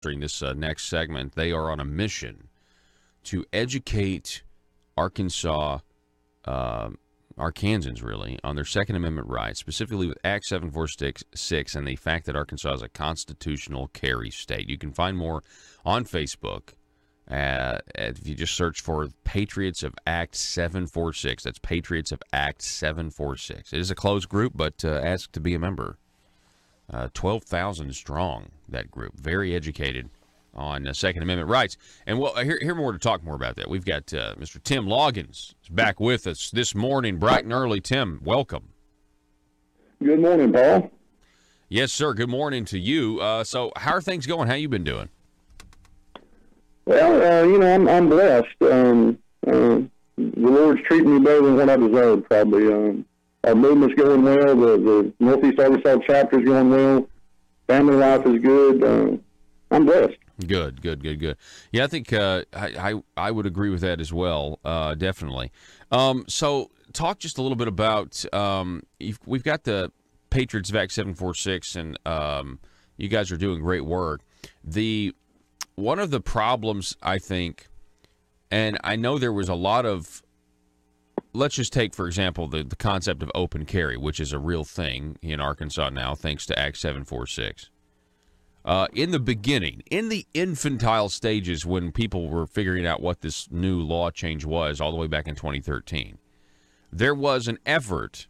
during this next segment. They are on a mission to educate Arkansas, Arkansans really, on their Second Amendment rights, specifically with Act 746 and the fact that Arkansas is a constitutional carry state. You can find more on Facebook if you just search for Patriots of Act 746. That's Patriots of Act 746. It is a closed group, but ask to be a member. 12,000 strong, that group. Very educated on Second Amendment rights. And we'll hear more to talk more about that. We've got Mr. Tim Loggins back with us this morning, bright and early. Tim, welcome. Good morning, Paul. Yes, sir. Good morning to you. So how are things going? How you been doing? Well, I'm blessed. The Lord's treating me better than what I deserve, probably. Our movement's going well. The Northeast Arkansas chapter's going well. Family life is good. I'm blessed. Good. Yeah, I think I would agree with that as well, definitely. So talk just a little bit about, we've got the Patriots of Act 746, and you guys are doing great work. One of the problems, I think, and I know there was a lot of, let's just take, for example, the concept of open carry, which is a real thing in Arkansas now, thanks to Act 746. In the beginning, in the infantile stages when people were figuring out what this new law change was all the way back in 2013, there was an effort,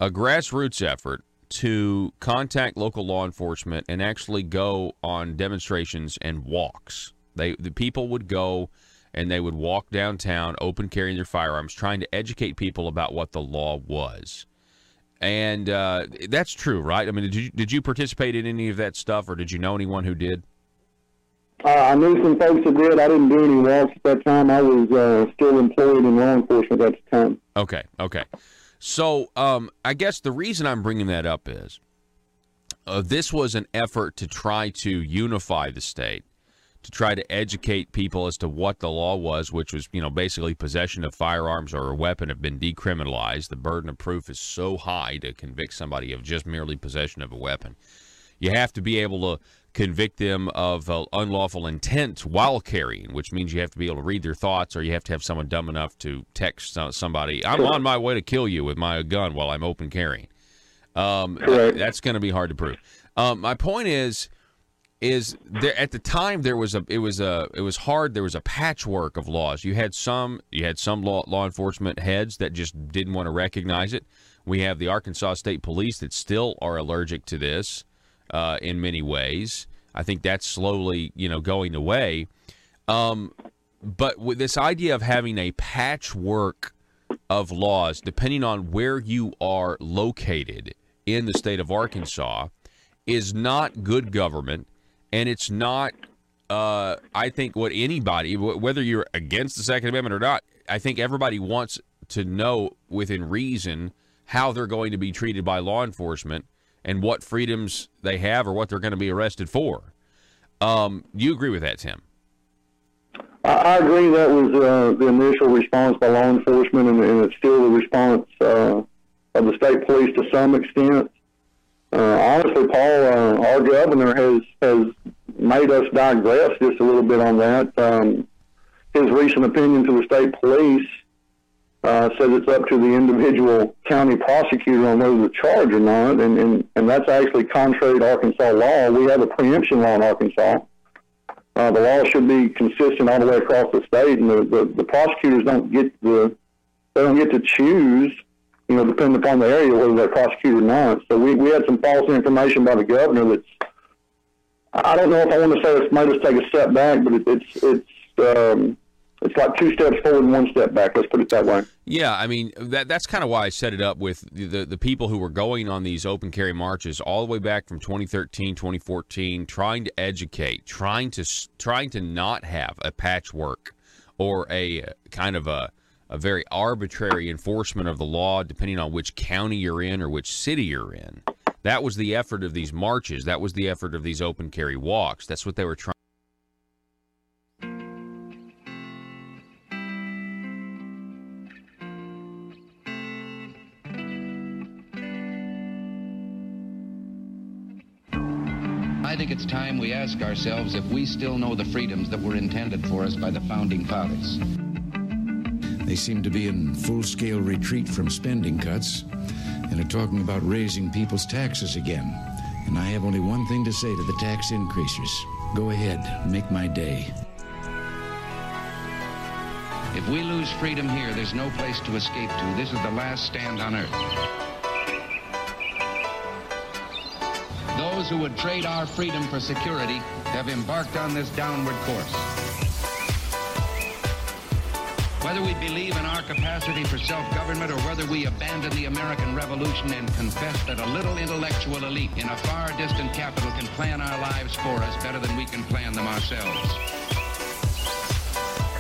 a grassroots effort, to contact local law enforcement and actually go on demonstrations and walks. The people would go and they would walk downtown, open carrying their firearms, trying to educate people about what the law was. And that's true, right? I mean, did you participate in any of that stuff, or did you know anyone who did? I knew some folks that did. I didn't do any walks at that time. I was still employed in law enforcement at the time. Okay. So I guess the reason I'm bringing that up is this was an effort to try to unify the state, to try to educate people as to what the law was, which was, basically possession of firearms or a weapon have been decriminalized. The burden of proof is so high to convict somebody of just merely possession of a weapon. You have to be able to convict them of unlawful intent while carrying, which means you have to be able to read their thoughts, or you have to have someone dumb enough to text somebody, "I'm on my way to kill you with my gun while I'm open carrying." That's going to be hard to prove. My point is there at the time it was hard. There was a patchwork of laws. You had some law enforcement heads that just didn't want to recognize it. We have the Arkansas State Police that still are allergic to this in many ways. I think that's slowly going away. But with this idea of having a patchwork of laws, depending on where you are located in the state of Arkansas, is not good government. And it's not, I think, what anybody, whether you're against the Second Amendment or not, I think everybody wants to know within reason how they're going to be treated by law enforcement and what freedoms they have or what they're going to be arrested for. Do you agree with that, Tim? I agree. That was the initial response by law enforcement, and it's still the response of the state police to some extent. Honestly, Paul, our governor has made us digress just a little bit on that. His recent opinion to the state police says it's up to the individual county prosecutor on whether to charge or not, and that's actually contrary to Arkansas law. We have a preemption law in Arkansas. The law should be consistent all the way across the state, and the prosecutors don't get to choose, depending upon the area, whether they're prosecuted or not. So we had some false information by the governor that's, I don't know if I want to say it's made us take a step back, but it's like 2 steps forward and 1 step back. Let's put it that way. Yeah, I mean, that's kind of why I set it up with the people who were going on these open carry marches all the way back from 2013, 2014, trying to educate, trying to not have a patchwork or a kind of a very arbitrary enforcement of the law depending on which county you're in or which city you're in. That was the effort of these marches. That was the effort of these open carry walks. That's what they were trying. I think it's time we ask ourselves if we still know the freedoms that were intended for us by the Founding Fathers. They seem to be in full-scale retreat from spending cuts and are talking about raising people's taxes again. And I have only one thing to say to the tax increasers. Go ahead, make my day. If we lose freedom here, there's no place to escape to. This is the last stand on earth. Those who would trade our freedom for security have embarked on this downward course. Whether we believe in our capacity for self-government or whether we abandon the American Revolution and confess that a little intellectual elite in a far distant capital can plan our lives for us better than we can plan them ourselves.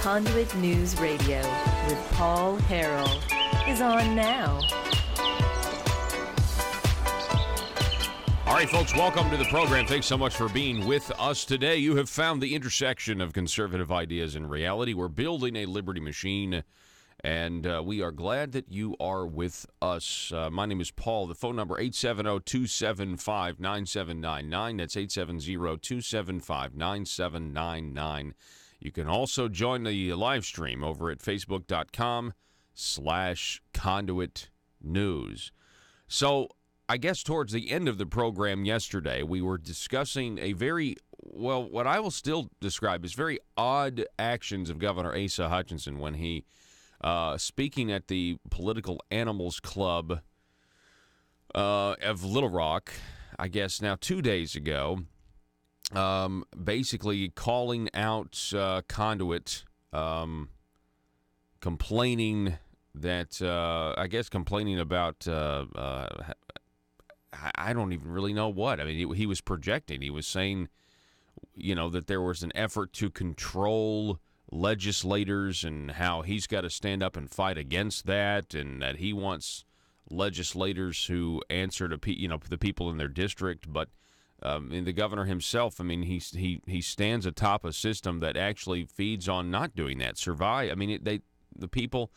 Conduit News Radio with Paul Harrell is on now. All right, folks, welcome to the program. Thanks so much for being with us today. You have found the intersection of conservative ideas and reality. We're building a liberty machine, and we are glad that you are with us. My name is Paul. The phone number, 870-275-9799. That's 870-275-9799. You can also join the live stream over at facebook.com/Conduit News. So, I guess towards the end of the program yesterday, we were discussing a very, well, what I will still describe as very odd actions of Governor Asa Hutchinson when he, speaking at the Political Animals Club of Little Rock, I guess now 2 days ago, basically calling out Conduit, complaining that, complaining about, I don't even really know what. I mean, he was projecting. He was saying, you know, that there was an effort to control legislators and how he's got to stand up and fight against that, and that he wants legislators who answer to the people in their district. But and the governor himself, I mean, he stands atop a system that actually feeds on not doing that. The people.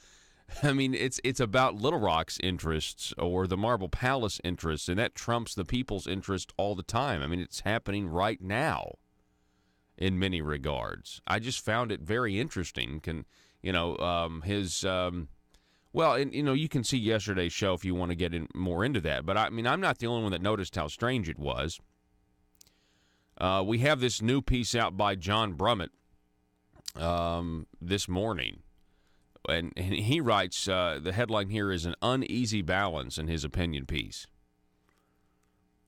I mean, it's about Little Rock's interests or the Marble Palace interests, and that trumps the people's interest all the time. I mean, it's happening right now in many regards. I just found it very interesting. You can see yesterday's show if you want to get more into that. But, I mean, I'm not the only one that noticed how strange it was. We have this new piece out by John Brummett this morning. And he writes, the headline here is an uneasy balance in his opinion piece.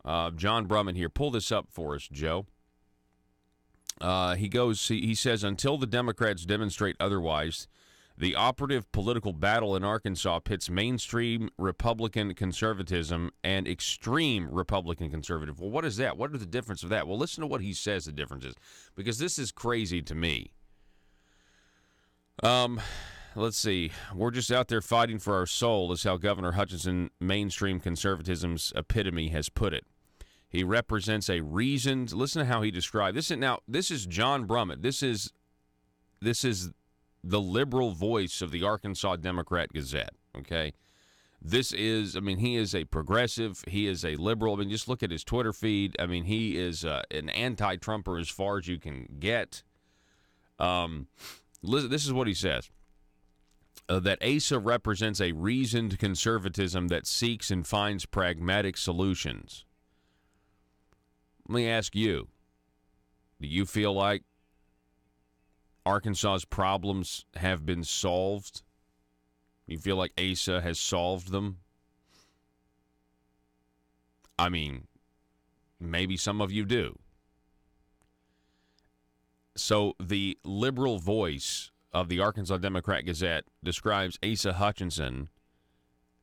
John Brummett here. Pull this up for us, Joe. He says, until the Democrats demonstrate otherwise, the operative political battle in Arkansas pits mainstream Republican conservatism and extreme Republican conservative. Well, what is that? What are the difference of that? Well, listen to what he says the difference is, because this is crazy to me. Let's see. We're just out there fighting for our soul is how Governor Hutchinson, mainstream conservatism's epitome, has put it. He represents a reasoned, listen to how he described this. This is John Brummett. This is the liberal voice of the Arkansas Democrat Gazette, okay? He is a progressive. He is a liberal. I mean, just look at his Twitter feed. I mean, he is an anti-Trumper as far as you can get. This is what he says. That Asa represents a reasoned conservatism that seeks and finds pragmatic solutions. Let me ask you, do you feel like Arkansas's problems have been solved? You feel like Asa has solved them? I mean, maybe some of you do. So the liberal voice of the Arkansas Democrat Gazette describes Asa Hutchinson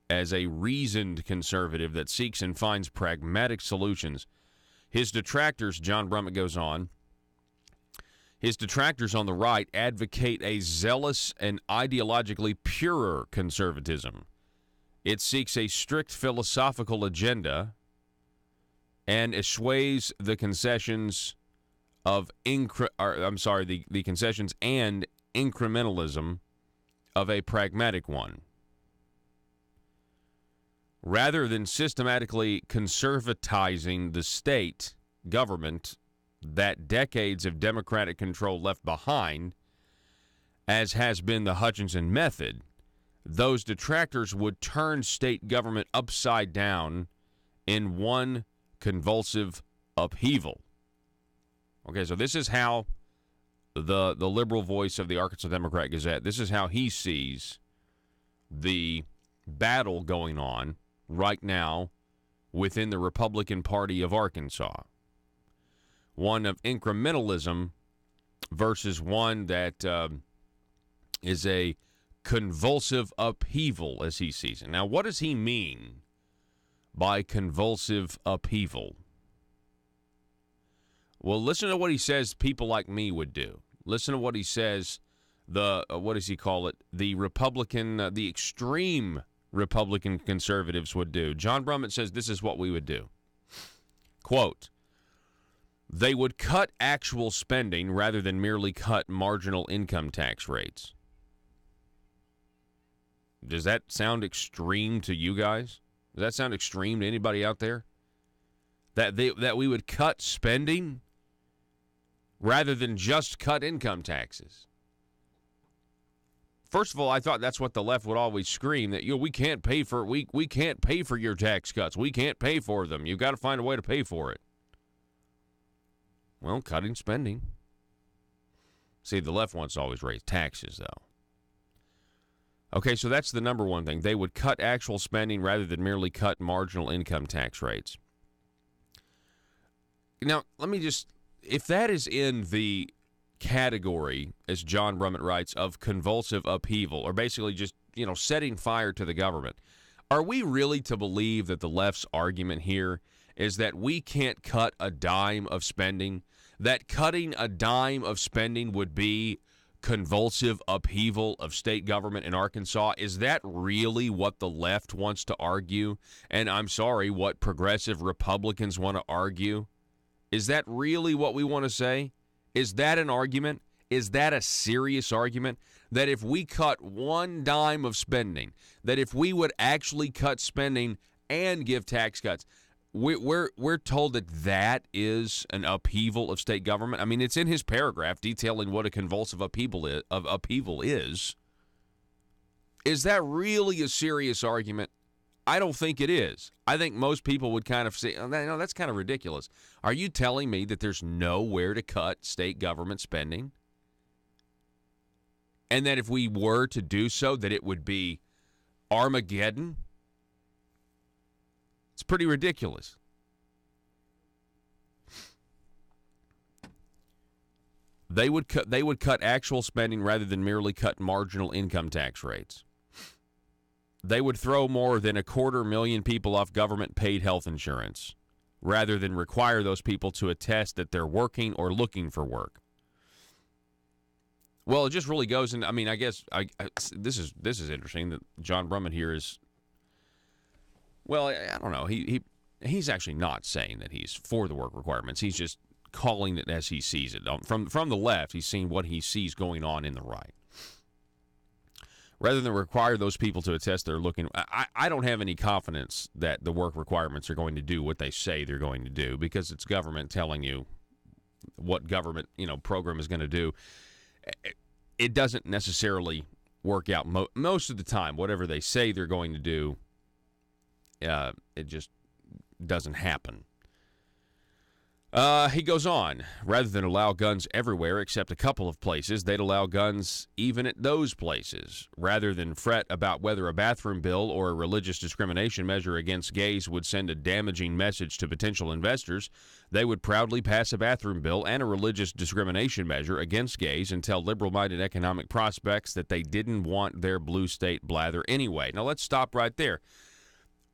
as a reasoned conservative that seeks and finds pragmatic solutions. His detractors, John Brummett goes on, his detractors on the right advocate a zealous and ideologically purer conservatism. It seeks a strict philosophical agenda and assuages the concessions of the concessions and incrementalism of a pragmatic one. Rather than systematically conservatizing the state government that decades of Democratic control left behind, as has been the Hutchinson method, those detractors would turn state government upside down in one convulsive upheaval. Okay, so this is how the liberal voice of the Arkansas Democrat Gazette, this is how he sees the battle going on right now within the Republican Party of Arkansas. One of incrementalism versus one that is a convulsive upheaval, as he sees it. Now, what does he mean by convulsive upheaval? Well, listen to what he says people like me would do. Listen to what he says what does he call it? The Republican, the extreme Republican conservatives would do. John Brummett says this is what we would do. Quote, they would cut actual spending rather than merely cut marginal income tax rates. Does that sound extreme to you guys? Does that sound extreme to anybody out there? That we would cut spending rather than just cut income taxes. First of all, I thought that's what the left would always scream, that we can't pay for we can't pay for your tax cuts. We can't pay for them. You've got to find a way to pay for it. Well, cutting spending. See, the left wants to always raise taxes, though. Okay, so that's the number one thing. They would cut actual spending rather than merely cut marginal income tax rates. Now, let me just, if that is in the category, as John Brummett writes, of convulsive upheaval, or basically just, setting fire to the government, are we really to believe that the left's argument here is that we can't cut a dime of spending, that cutting a dime of spending would be convulsive upheaval of state government in Arkansas? Is that really what the left wants to argue? And I'm sorry, what progressive Republicans want to argue? Is that really what we want to say? Is that an argument? Is that a serious argument? That if we cut one dime of spending, that if we would actually cut spending and give tax cuts, we're told that is an upheaval of state government? I mean, it's in his paragraph detailing what a convulsive upheaval is. Is that really a serious argument? I don't think it is. I think most people would kind of say, no, that's kind of ridiculous. Are you telling me that there's nowhere to cut state government spending? And that if we were to do so, that it would be Armageddon? It's pretty ridiculous. They would cut actual spending rather than merely cut marginal income tax rates. They would throw more than 250,000 people off government-paid health insurance rather than require those people to attest that they're working or looking for work. Well, it just really goes into, I guess this is interesting that John Brummett here is, well, I don't know. He's actually not saying that he's for the work requirements. He's just calling it as he sees it. From the left, he's seeing what he sees going on in the right. Rather than require those people to attest they're looking, I don't have any confidence that the work requirements are going to do what they say they're going to do, because it's government telling you what government program is going to do. It doesn't necessarily work out most of the time. Whatever they say they're going to do, it just doesn't happen. He goes on. Rather than allow guns everywhere except a couple of places, they'd allow guns even at those places. Rather than fret about whether a bathroom bill or a religious discrimination measure against gays would send a damaging message to potential investors, they would proudly pass a bathroom bill and a religious discrimination measure against gays and tell liberal-minded economic prospects that they didn't want their blue state blather anyway. Now, let's stop right there.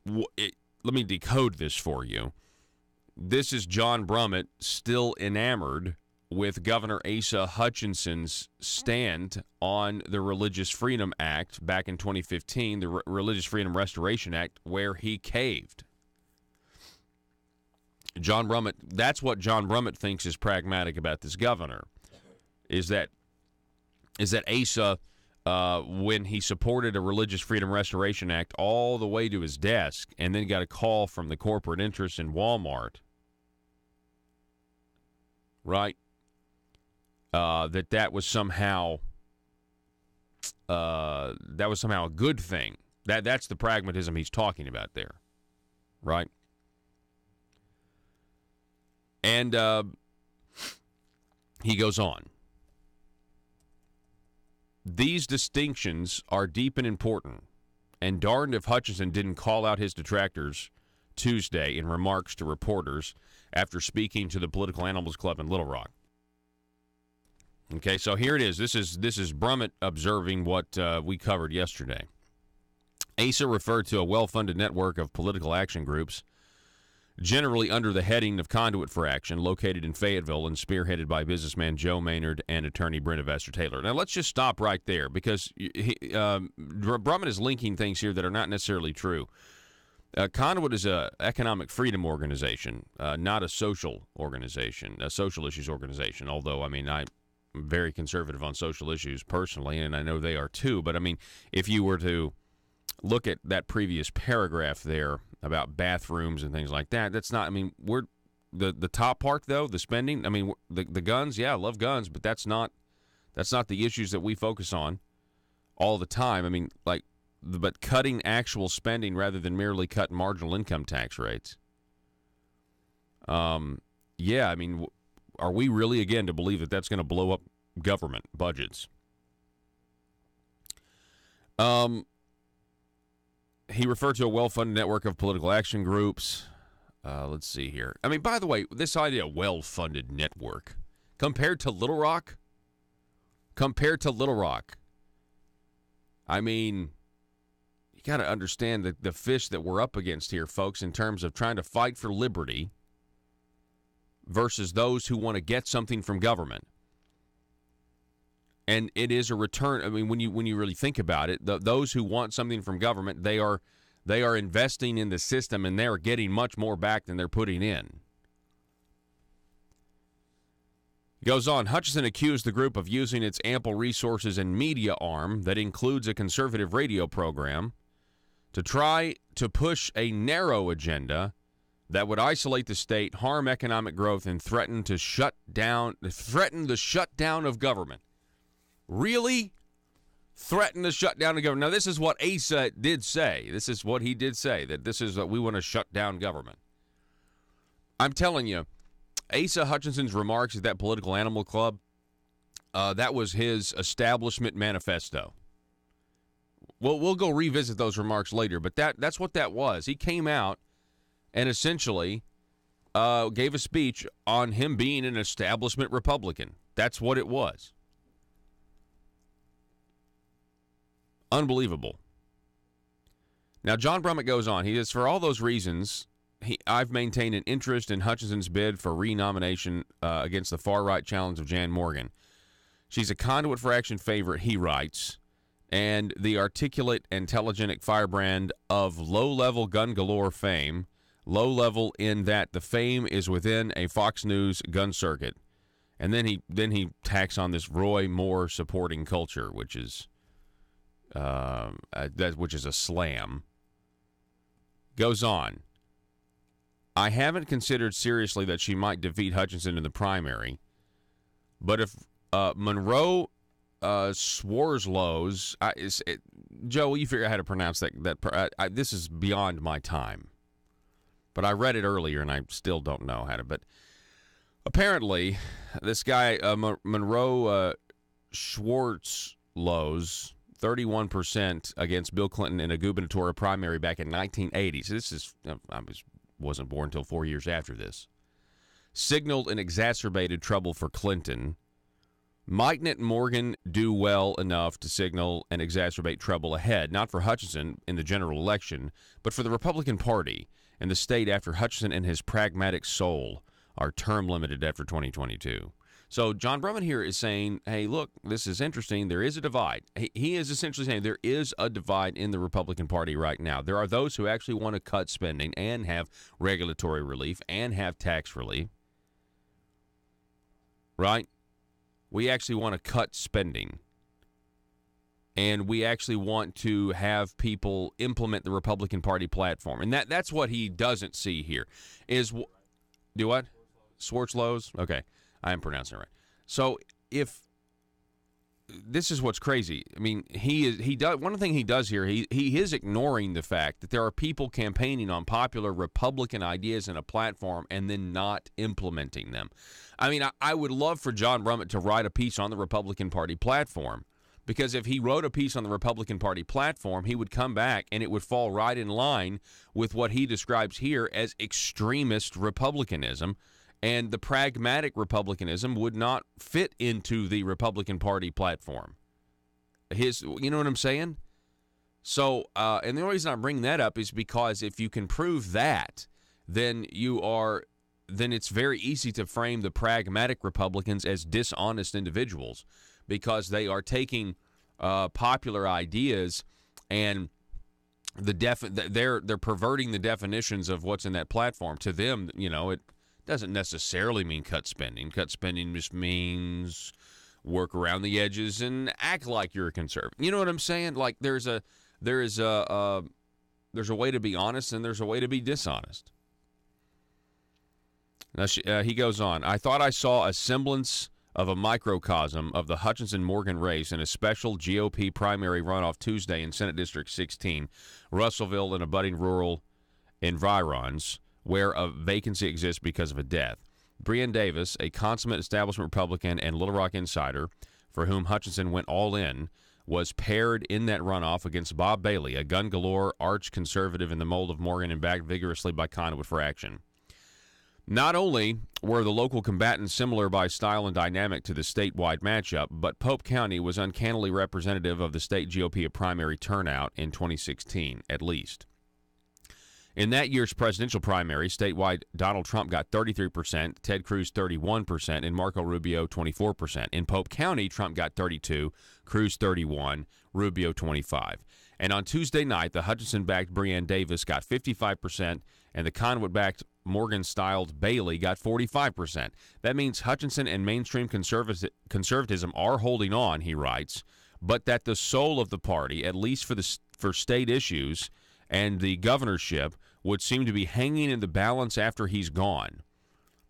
Let me decode this for you. This is John Brummett still enamored with Governor Asa Hutchinson's stand on the Religious Freedom Act back in 2015, the Religious Freedom Restoration Act, where he caved. John Brummett, that's what John Brummett thinks is pragmatic about this governor, is that Asa, when he supported a Religious Freedom Restoration Act all the way to his desk and then got a call from the corporate interests in Walmart right? That was somehow a good thing. That's the pragmatism he's talking about there, right? And he goes on. These distinctions are deep and important, and darned if Hutchinson didn't call out his detractors Tuesday in remarks to reporters after speaking to the Political Animals Club in Little Rock. Okay, so here it is. This is Brummett observing what we covered yesterday. ASA referred to a well-funded network of political action groups, generally under the heading of Conduit for Action, located in Fayetteville and spearheaded by businessman Joe Maynard and attorney Brenda Vassar-Taylor. Now, let's just stop right there because Brummett is linking things here that are not necessarily true. Conduit is an economic freedom organization, not a social organization, a social issues organization, although, I mean, I'm very conservative on social issues personally, and I know they are too. But, I mean, if you were to look at that previous paragraph there about bathrooms and things like that, that's not, I mean, we're the top part, though, the spending, I mean, the guns, yeah, I love guns, but that's not the issues that we focus on all the time. I mean, like, but cutting actual spending rather than merely cut marginal income tax rates. Yeah, I mean, are we really, again, to believe that that's going to blow up government budgets? He referred to a well-funded network of political action groups. Let's see here. I mean, by the way, this idea of well-funded network, compared to Little Rock, I mean, you got to understand the fish that we're up against here, folks, in terms of trying to fight for liberty versus those who want to get something from government. And it is a return. I mean, when you really think about it, those who want something from government, they are investing in the system, and they are getting much more back than they're putting in. He goes on. Hutchinson accused the group of using its ample resources and media arm that includes a conservative radio program to try to push a narrow agenda that would isolate the state, harm economic growth, and threaten the shutdown of government. Really? Threaten the shutdown of government. Now, this is what ASA did say. This is what he did say, that this is that we want to shut down government. I'm telling you, Asa Hutchinson's remarks at that Political Animal Club, that was his establishment manifesto. We'll go revisit those remarks later, but that's what that was. He came out and essentially gave a speech on him being an establishment Republican. That's what it was. Unbelievable. Now, John Brummett goes on. He says, for all those reasons, I've maintained an interest in Hutchinson's bid for renomination against the far-right challenge of Jan Morgan. She's a Conduit for Action favorite, he writes, and the articulate and telegenic firebrand of low-level gun galore fame, low-level in that the fame is within a Fox News gun circuit. And then he tacks on this Roy Moore supporting culture, which is a slam. Goes on. I haven't considered seriously that she might defeat Hutchinson in the primary, but if Monroe Swarslow's, Joe, you figure out how to pronounce that. This is beyond my time, but I read it earlier and I still don't know how to. But apparently, this guy Monroe Swarslow's 31% against Bill Clinton in a gubernatorial primary back in 1980. So this is, wasn't born until 4 years after this. Signaled and exacerbated trouble for Clinton. Mightn't Morgan do well enough to signal and exacerbate trouble ahead, not for Hutchinson in the general election, but for the Republican Party and the state after Hutchinson and his pragmatic soul are term limited after 2022. So John Brummett here is saying, hey, look, this is interesting. There is a divide. He is essentially saying there is a divide in the Republican Party right now. There are those who actually want to cut spending and have regulatory relief and have tax relief. Right? We actually want to cut spending. And we actually want to have people implement the Republican Party platform. And that's what he doesn't see here. Do what? Swartzlows? Okay. I am pronouncing it right. So if this is what's crazy. I mean, he does one thing he does here. He is ignoring the fact that there are people campaigning on popular Republican ideas and a platform and then not implementing them. I mean, I would love for John Brummett to write a piece on the Republican Party platform, because if he wrote a piece on the Republican Party platform, he would come back and it would fall right in line with what he describes here as extremist Republicanism. And the pragmatic Republicanism would not fit into the Republican Party platform. You know what I'm saying? So, and the only reason I'm bringing that up is because if you can prove that, then it's very easy to frame the pragmatic Republicans as dishonest individuals, because they are taking popular ideas and they're perverting the definitions of what's in that platform. To them, it doesn't necessarily mean cut spending. Cut spending just means work around the edges and act like you're a conservative. You know what I'm saying? Like there's a way to be honest and there's a way to be dishonest. Now, he goes on. I thought I saw a semblance of a microcosm of the Hutchinson-Morgan race in a special GOP primary runoff Tuesday in Senate District 16, Russellville and abutting rural environs, where a vacancy exists because of a death. Breann Davis, a consummate establishment Republican and Little Rock insider, for whom Hutchinson went all in, was paired in that runoff against Bob Bailey, a gun galore arch conservative in the mold of Morgan and backed vigorously by Conduit for action. Not only were the local combatants similar by style and dynamic to the statewide matchup, but Pope County was uncannily representative of the state GOP primary turnout in 2016, at least. In that year's presidential primary, statewide, Donald Trump got 33%, Ted Cruz 31%, and Marco Rubio 24%. In Pope County, Trump got 32%, Cruz 31%, Rubio 25%. And on Tuesday night, the Hutchinson-backed Breann Davis got 55%, and the Conduit-backed Morgan-styled Bailey got 45%. That means Hutchinson and mainstream conservatism are holding on, he writes, but that the soul of the party, at least for state issues and the governorship, would seem to be hanging in the balance after he's gone.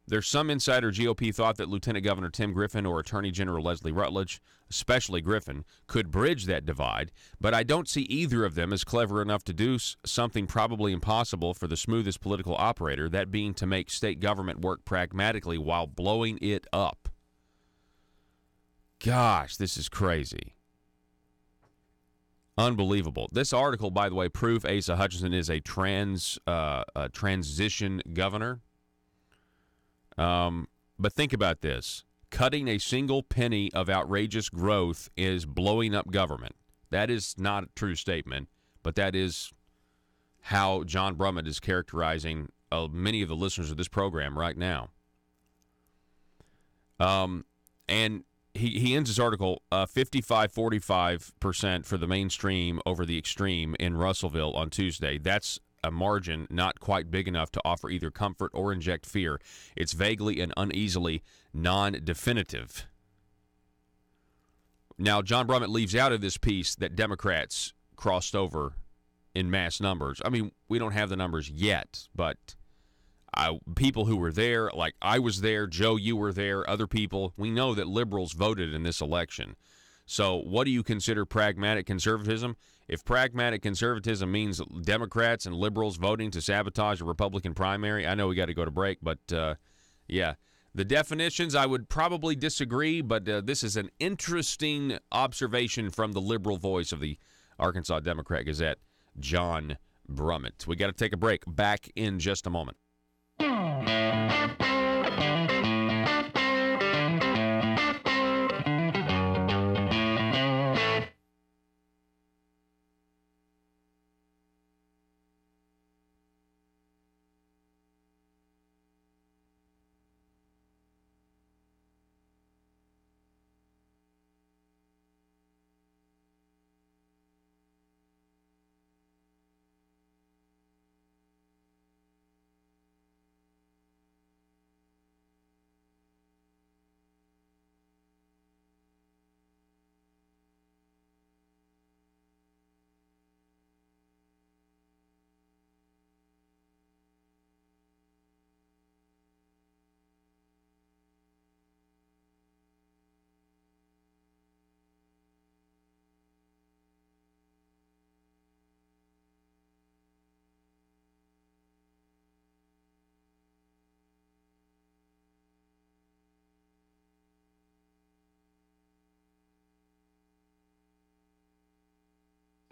There's some insider GOP thought that Lieutenant Governor Tim Griffin or Attorney General Leslie Rutledge, especially Griffin, could bridge that divide, but I don't see either of them as clever enough to do something probably impossible for the smoothest political operator, that being to make state government work pragmatically while blowing it up. Gosh, this is crazy. Unbelievable. This article, by the way, proof Asa Hutchinson is a transition governor. But think about this. Cutting a single penny of outrageous growth is blowing up government. That is not a true statement, but that is how John Brummett is characterizing many of the listeners of this program right now. And he ends his article 55-45% for the mainstream over the extreme in Russellville on Tuesday. That's a margin not quite big enough to offer either comfort or inject fear. It's vaguely and uneasily non-definitive. Now, John Brummett leaves out of this piece that Democrats crossed over in mass numbers. I mean, we don't have the numbers yet, but people who were there, like I was there, Joe, you were there, other people, we know that liberals voted in this election. So what do you consider pragmatic conservatism? If pragmatic conservatism means Democrats and liberals voting to sabotage a Republican primary, I know we got to go to break, but yeah. The definitions, I would probably disagree, but this is an interesting observation from the liberal voice of the Arkansas Democrat Gazette, John Brummett. We got to take a break. Back in just a moment.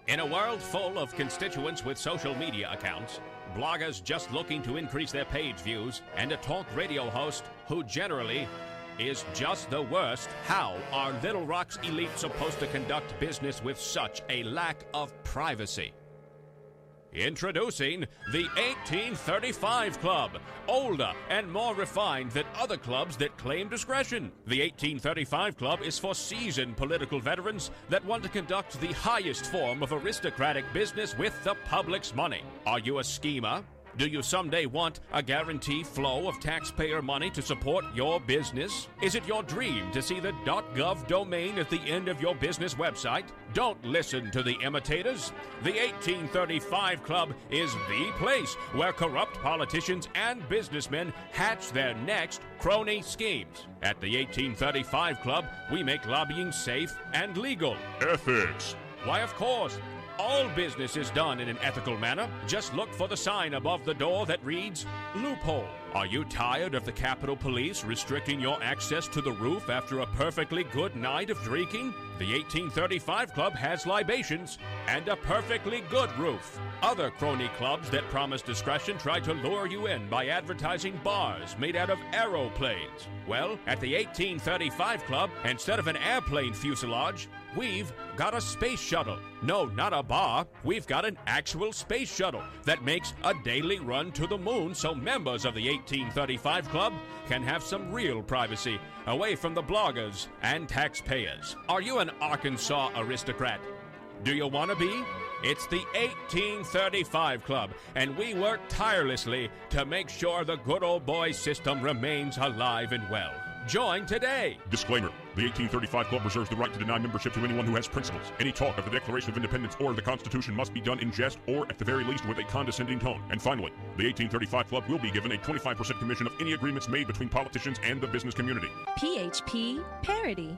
In a world full of constituents with social media accounts, bloggers just looking to increase their page views, and a talk radio host who generally is just the worst, how are Little Rock's elite supposed to conduct business with such a lack of privacy? Introducing the 1835 Club, older and more refined than other clubs that claim discretion. The 1835 Club is for seasoned political veterans that want to conduct the highest form of aristocratic business with the public's money. Are you a schemer? Do you someday want a guaranteed flow of taxpayer money to support your business? Is it your dream to see the .gov domain at the end of your business website? Don't listen to the imitators. The 1835 Club is the place where corrupt politicians and businessmen hatch their next crony schemes. At the 1835 Club, we make lobbying safe and legal. Ethics. Why, of course. All business is done in an ethical manner. Just look for the sign above the door that reads, loophole. Are you tired of the Capitol Police restricting your access to the roof after a perfectly good night of drinking? The 1835 Club has libations and a perfectly good roof. Other crony clubs that promise discretion try to lure you in by advertising bars made out of aeroplanes. Well, at the 1835 Club, instead of an airplane fuselage, we've got a space shuttle. No, not a bar. We've got an actual space shuttle that makes a daily run to the moon so members of the 1835 Club can have some real privacy away from the bloggers and taxpayers. Are you an Arkansas aristocrat? Do you want to be? It's the 1835 Club, and we work tirelessly to make sure the good old boy system remains alive and well. Join today. Disclaimer. The 1835 Club reserves the right to deny membership to anyone who has principles. Any talk of the Declaration of Independence or the Constitution must be done in jest or, at the very least, with a condescending tone. And finally, the 1835 Club will be given a 25% commission of any agreements made between politicians and the business community. PHP Parody.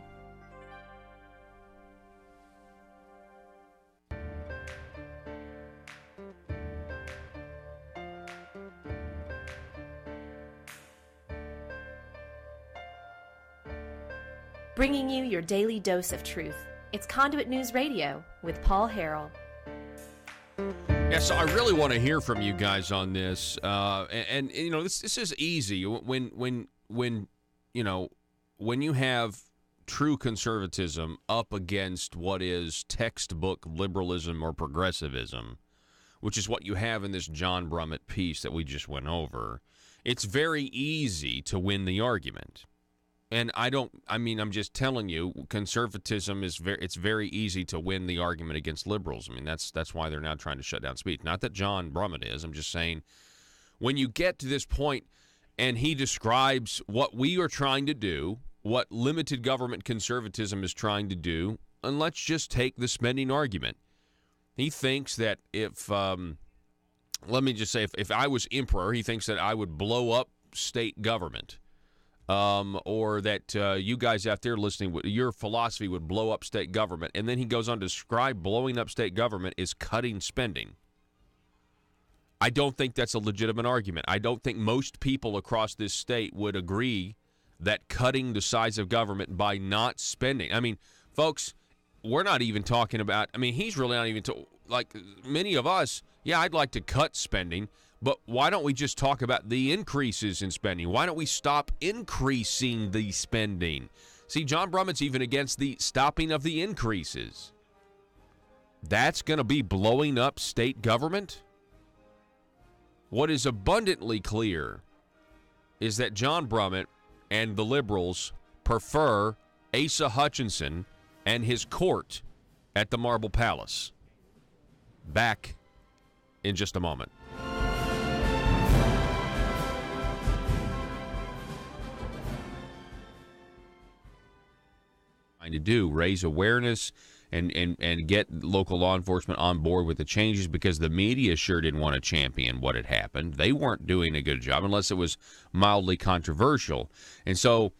Bringing you your daily dose of truth. It's Conduit News Radio with Paul Harrell. Yeah, so I really want to hear from you guys on this, and you know this is easy when you have true conservatism up against what is textbook liberalism or progressivism, which is what you have in this John Brummett piece that we just went over. It's very easy to win the argument. And I'm just telling you, conservatism it's very easy to win the argument against liberals. I mean, that's why they're now trying to shut down speech. Not that John Brummett is. I'm just saying, when you get to this point and he describes what we are trying to do, what limited government conservatism is trying to do, and let's just take the spending argument. He thinks that if I was emperor, he thinks that I would blow up state government. Or that you guys out there listening, your philosophy would blow up state government. And then he goes on to describe blowing up state government is cutting spending. I don't think that's a legitimate argument. I don't think most people across this state would agree that cutting the size of government by not spending. I mean, folks, we're not even talking about, he's really not even, like many of us, yeah, I'd like to cut spending. But why don't we just talk about the increases in spending? Why don't we stop increasing the spending? See, John Brummett's even against the stopping of the increases. That's going to be blowing up state government? What is abundantly clear is that John Brummett and the liberals prefer Asa Hutchinson and his court at the Marble Palace. Back in just a moment. To do, raise awareness and get local law enforcement on board with the changes, because the media sure didn't want to champion what had happened. They weren't doing a good job unless it was mildly controversial. And so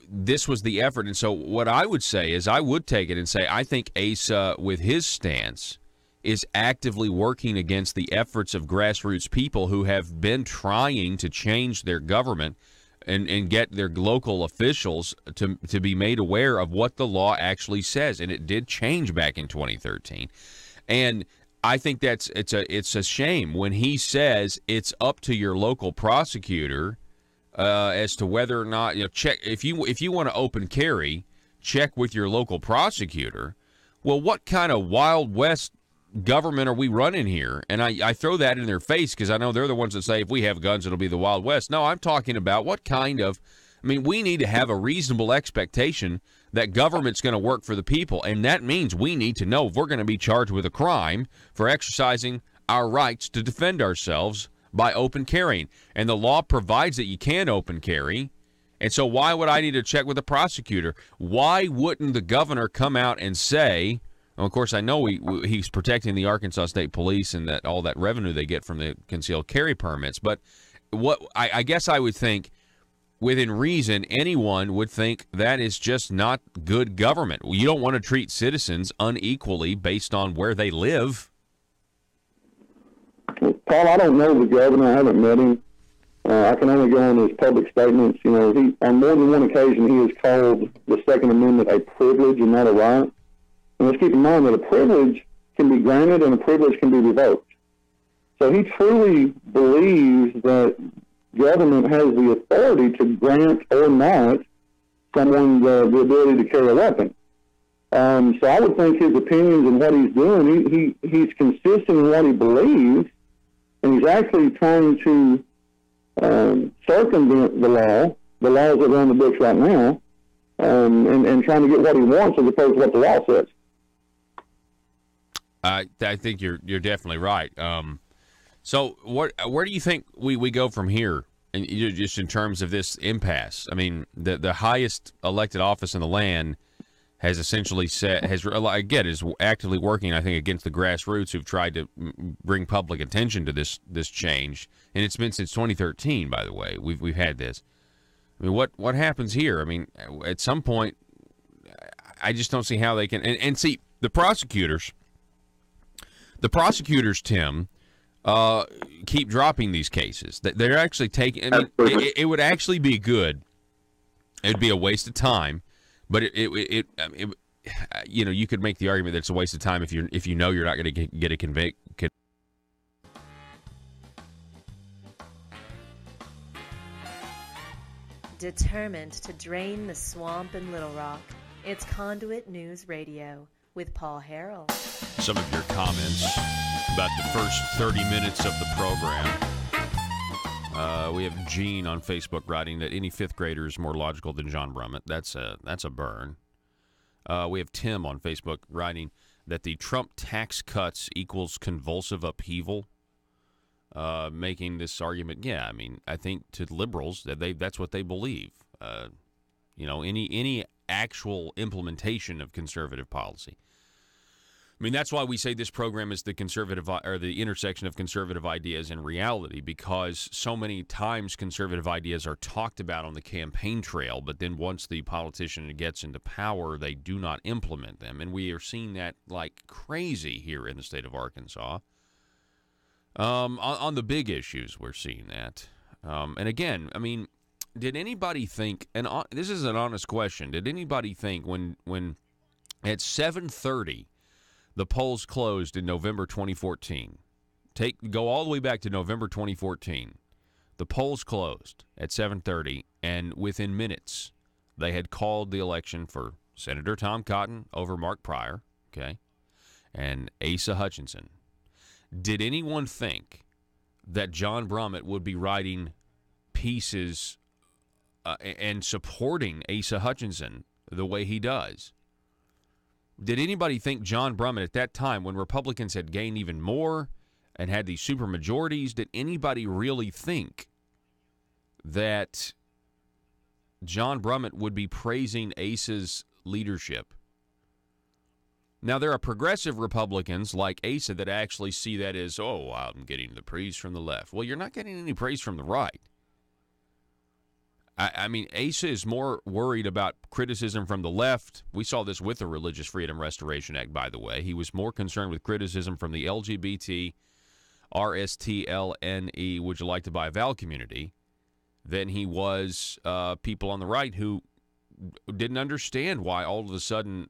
this was the effort. And so what I would say is I would take it and say I think Asa, with his stance, is actively working against the efforts of grassroots people who have been trying to change their government and get their local officials to be made aware of what the law actually says. And it did change back in 2013. And I think it's a shame when he says it's up to your local prosecutor as to whether or not, check if you want to open carry, check with your local prosecutor. Well, what kind of Wild West government are we running here? And I throw that in their face because I know they're the ones that say if we have guns, it'll be the Wild West. No, I'm talking about what kind of, we need to have a reasonable expectation that government's going to work for the people, and that means we need to know if we're going to be charged with a crime for exercising our rights to defend ourselves by open carrying. And the law provides that you can open carry. And so why would I need to check with the prosecutor? Why wouldn't the governor come out and say, well, of course, I know he's protecting the Arkansas State Police and that all that revenue they get from the concealed carry permits. But what I guess I would think, within reason, anyone would think that is just not good government. You don't want to treat citizens unequally based on where they live. Paul, I don't know the governor. I haven't met him. I can only go on his public statements. He, on more than one occasion, he has called the Second Amendment a privilege and not a right. And let's keep in mind that a privilege can be granted and a privilege can be revoked. So he truly believes that government has the authority to grant or not someone the ability to carry a weapon. So I would think his opinions and what he's doing, he's consistent in what he believes, and he's actually trying to circumvent the laws that are on the books right now, and trying to get what he wants as opposed to what the law says. I think you're definitely right. So where do you think we go from here, and just in terms of this impasse? The highest elected office in the land has essentially said, is actively working, I think, against the grassroots who've tried to bring public attention to this change, and it's been since 2013. By the way, we've had this. What happens here? At some point, I just don't see how they can. And see, the prosecutors, Tim, keep dropping these cases. They're actually taking. It would actually be good. It'd be a waste of time, but you could make the argument that it's a waste of time if you know you're not going to get a convict. Determined to drain the swamp in Little Rock, it's Conduit News Radio with Paul Harrell. Some of your comments about the first 30 minutes of the program. We have Gene on Facebook writing that any fifth grader is more logical than John Brummett. That's a burn. We have Tim on Facebook writing that the Trump tax cuts equals convulsive upheaval, making this argument. Yeah, I think to liberals that's what they believe. Any actual implementation of conservative policy. That's why we say this program is the conservative or the intersection of conservative ideas and reality, because so many times conservative ideas are talked about on the campaign trail, but then once the politician gets into power, they do not implement them. And we are seeing that like crazy here in the state of Arkansas. On the big issues, we're seeing that. And again, did anybody think, and this is an honest question, did anybody think when at 7:30 the polls closed in November 2014, go all the way back to November 2014, the polls closed at 7:30, and within minutes they had called the election for Senator Tom Cotton over Mark Pryor, okay, and Asa Hutchinson. Did anyone think that John Brummett would be writing pieces and supporting Asa Hutchinson the way he does? Did anybody think John Brummett at that time, when Republicans had gained even more and had these super majorities, did anybody really think that John Brummett would be praising Asa's leadership? Now, there are progressive Republicans like Asa that actually see that as, I'm getting the praise from the left. Well, you're not getting any praise from the right. Asa is more worried about criticism from the left. We saw this with the Religious Freedom Restoration Act, by the way. He was more concerned with criticism from the LGBT, RSTLNE, would you like to buy a Val community, than he was people on the right who didn't understand why all of a sudden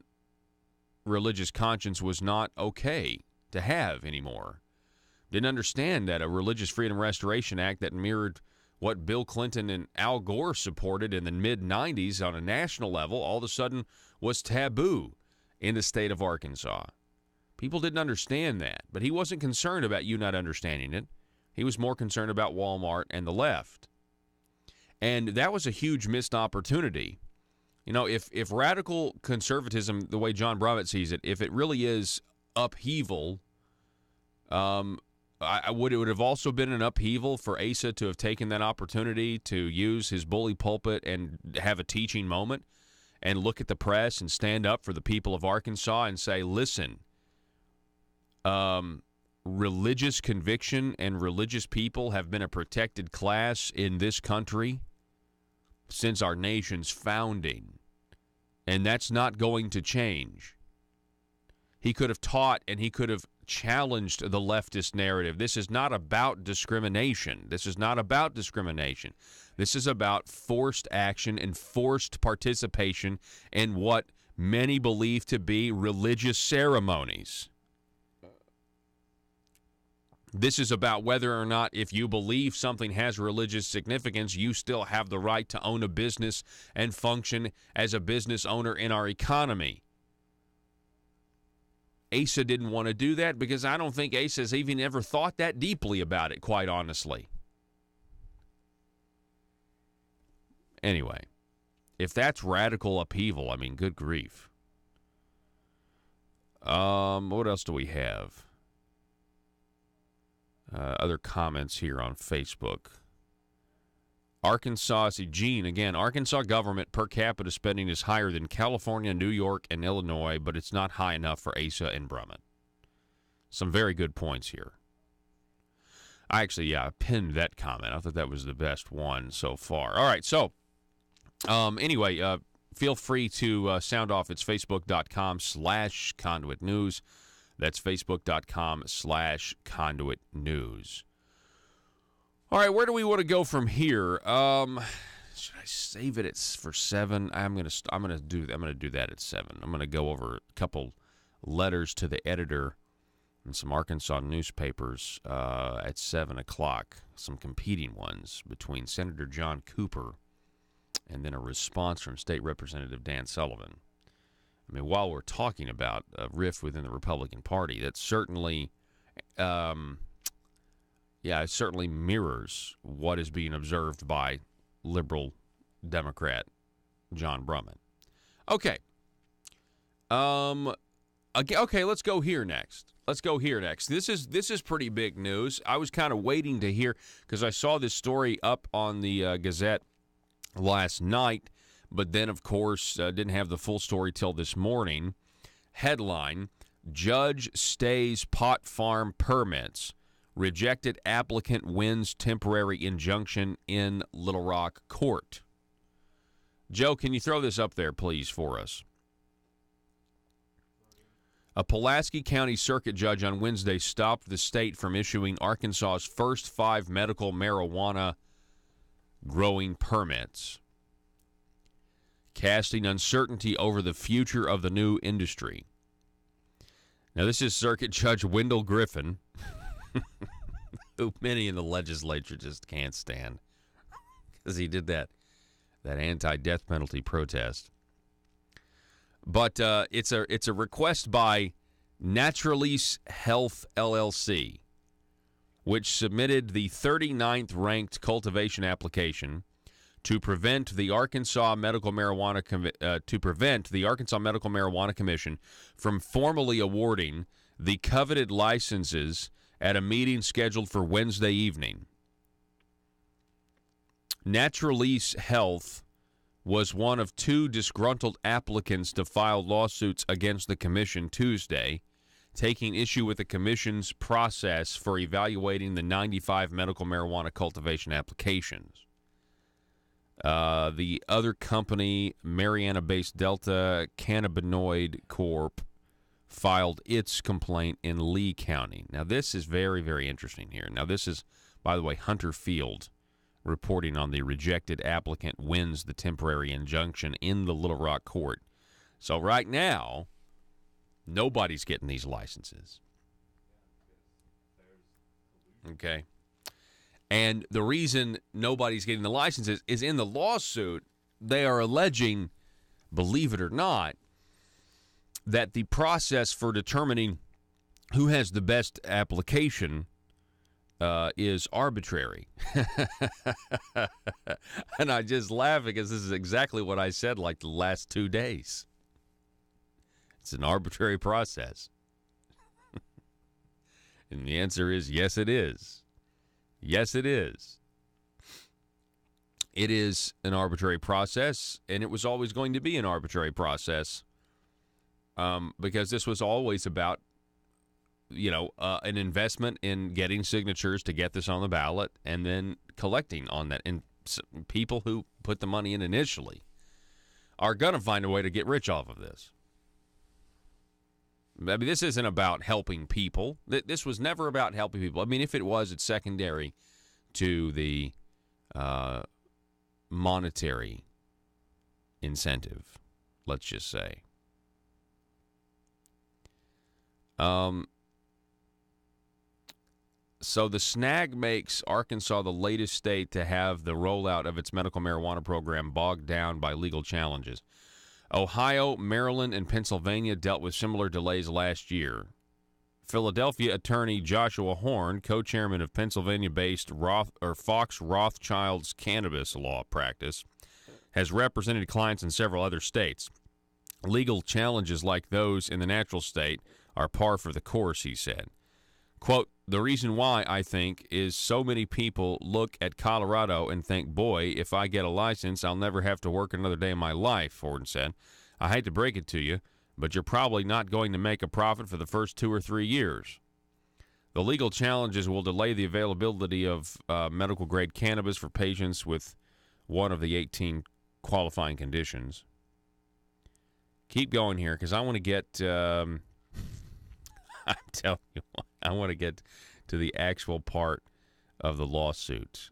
religious conscience was not okay to have anymore. Didn't understand that a Religious Freedom Restoration Act that mirrored what Bill Clinton and Al Gore supported in the mid-'90s on a national level all of a sudden was taboo in the state of Arkansas. People didn't understand that, but he wasn't concerned about you not understanding it. He was more concerned about Walmart and the left. And that was a huge missed opportunity. You know, if radical conservatism, the way John Brummett sees it, if it really is upheaval, it would have also been an upheaval for Asa to have taken that opportunity to use his bully pulpit and have a teaching moment and look at the press and stand up for the people of Arkansas and say, listen, religious conviction and religious people have been a protected class in this country since our nation's founding, and that's not going to change. He could have taught and he could have challenged the leftist narrative. This is not about discrimination. This is not about discrimination. This is about forced action and forced participation in what many believe to be religious ceremonies. This is about whether or not, if you believe something has religious significance, you still have the right to own a business and function as a business owner in our economy. Asa didn't want to do that because I don't think Asa's even ever thought that deeply about it, quite honestly. Anyway, if that's radical upheaval, I mean, good grief. What else do we have? Other comments here on Facebook. Arkansas, see, Gene, again, Arkansas government per capita spending is higher than California, New York, and Illinois, but it's not high enough for Asa and Brummett. Some very good points here. I pinned that comment. I thought that was the best one so far. All right, so anyway, feel free to sound off. It's facebook.com/Conduit News. That's facebook.com/Conduit News. All right, where do we want to go from here? Should I save it for 7? I'm gonna do that at 7. I'm gonna go over a couple letters to the editor and some Arkansas newspapers at 7 o'clock. Some competing ones between Senator John Cooper and then a response from State Representative Dan Sullivan. I mean, while we're talking about a rift within the Republican Party, that certainly, it certainly mirrors what is being observed by liberal Democrat John Brummett. Okay. Okay, let's go here next. This is pretty big news. I was kind of waiting to hear because I saw this story up on the Gazette last night, but then, of course, didn't have the full story till this morning. Headline, Judge stays pot farm permits. Rejected applicant wins temporary injunction in Little Rock court. Joe, can you throw this up there, please, for us? A Pulaski County Circuit judge on Wednesday stopped the state from issuing Arkansas's first 5 medical marijuana growing permits, casting uncertainty over the future of the new industry. Now, this is Circuit Judge Wendell Griffin, who many in the legislature just can't stand because he did that anti-death penalty protest. But it's a request by Naturalise Health LLC, which submitted the 39th ranked cultivation application to prevent the Arkansas Medical Marijuana Commission from formally awarding the coveted licenses at a meeting scheduled for Wednesday evening. Naturalise Health was one of 2 disgruntled applicants to file lawsuits against the commission Tuesday, taking issue with the commission's process for evaluating the 95 medical marijuana cultivation applications. The other company, Mariana-based Delta Cannabinoid Corp., filed its complaint in Lee County. Now, this is very, very interesting here. Now, this is, by the way, Hunter Field reporting on the rejected applicant wins the temporary injunction in the Little Rock court. So right now, nobody's getting these licenses. Okay. And the reason nobody's getting the licenses is in the lawsuit, they are alleging, believe it or not, that the process for determining who has the best application is arbitrary. And I just laugh because this is exactly what I said like the last 2 days. It's an arbitrary process. And the answer is yes, it is. Yes, it is. It is an arbitrary process, and it was always going to be an arbitrary process because this was always about, an investment in getting signatures to get this on the ballot and then collecting on that. And people who put the money in initially are going to find a way to get rich off of this. I mean, this isn't about helping people. This was never about helping people. I mean, if it was, it's secondary to the monetary incentive, let's just say. So the snag makes Arkansas the latest state to have the rollout of its medical marijuana program bogged down by legal challenges. Ohio, Maryland, and Pennsylvania dealt with similar delays last year. Philadelphia attorney Joshua Horn, co-chairman of Pennsylvania-based Fox Rothschild's cannabis law practice, has represented clients in several other states. Legal challenges like those in the natural state are par for the course, he said. Quote, the reason why, I think, is so many people look at Colorado and think, boy, if I get a license, I'll never have to work another day in my life, Horn said. I hate to break it to you, but you're probably not going to make a profit for the first 2 or 3 years. The legal challenges will delay the availability of medical-grade cannabis for patients with one of the 18 qualifying conditions. Keep going here, because I want to get... I'm telling you what, I want to get to the actual part of the lawsuit.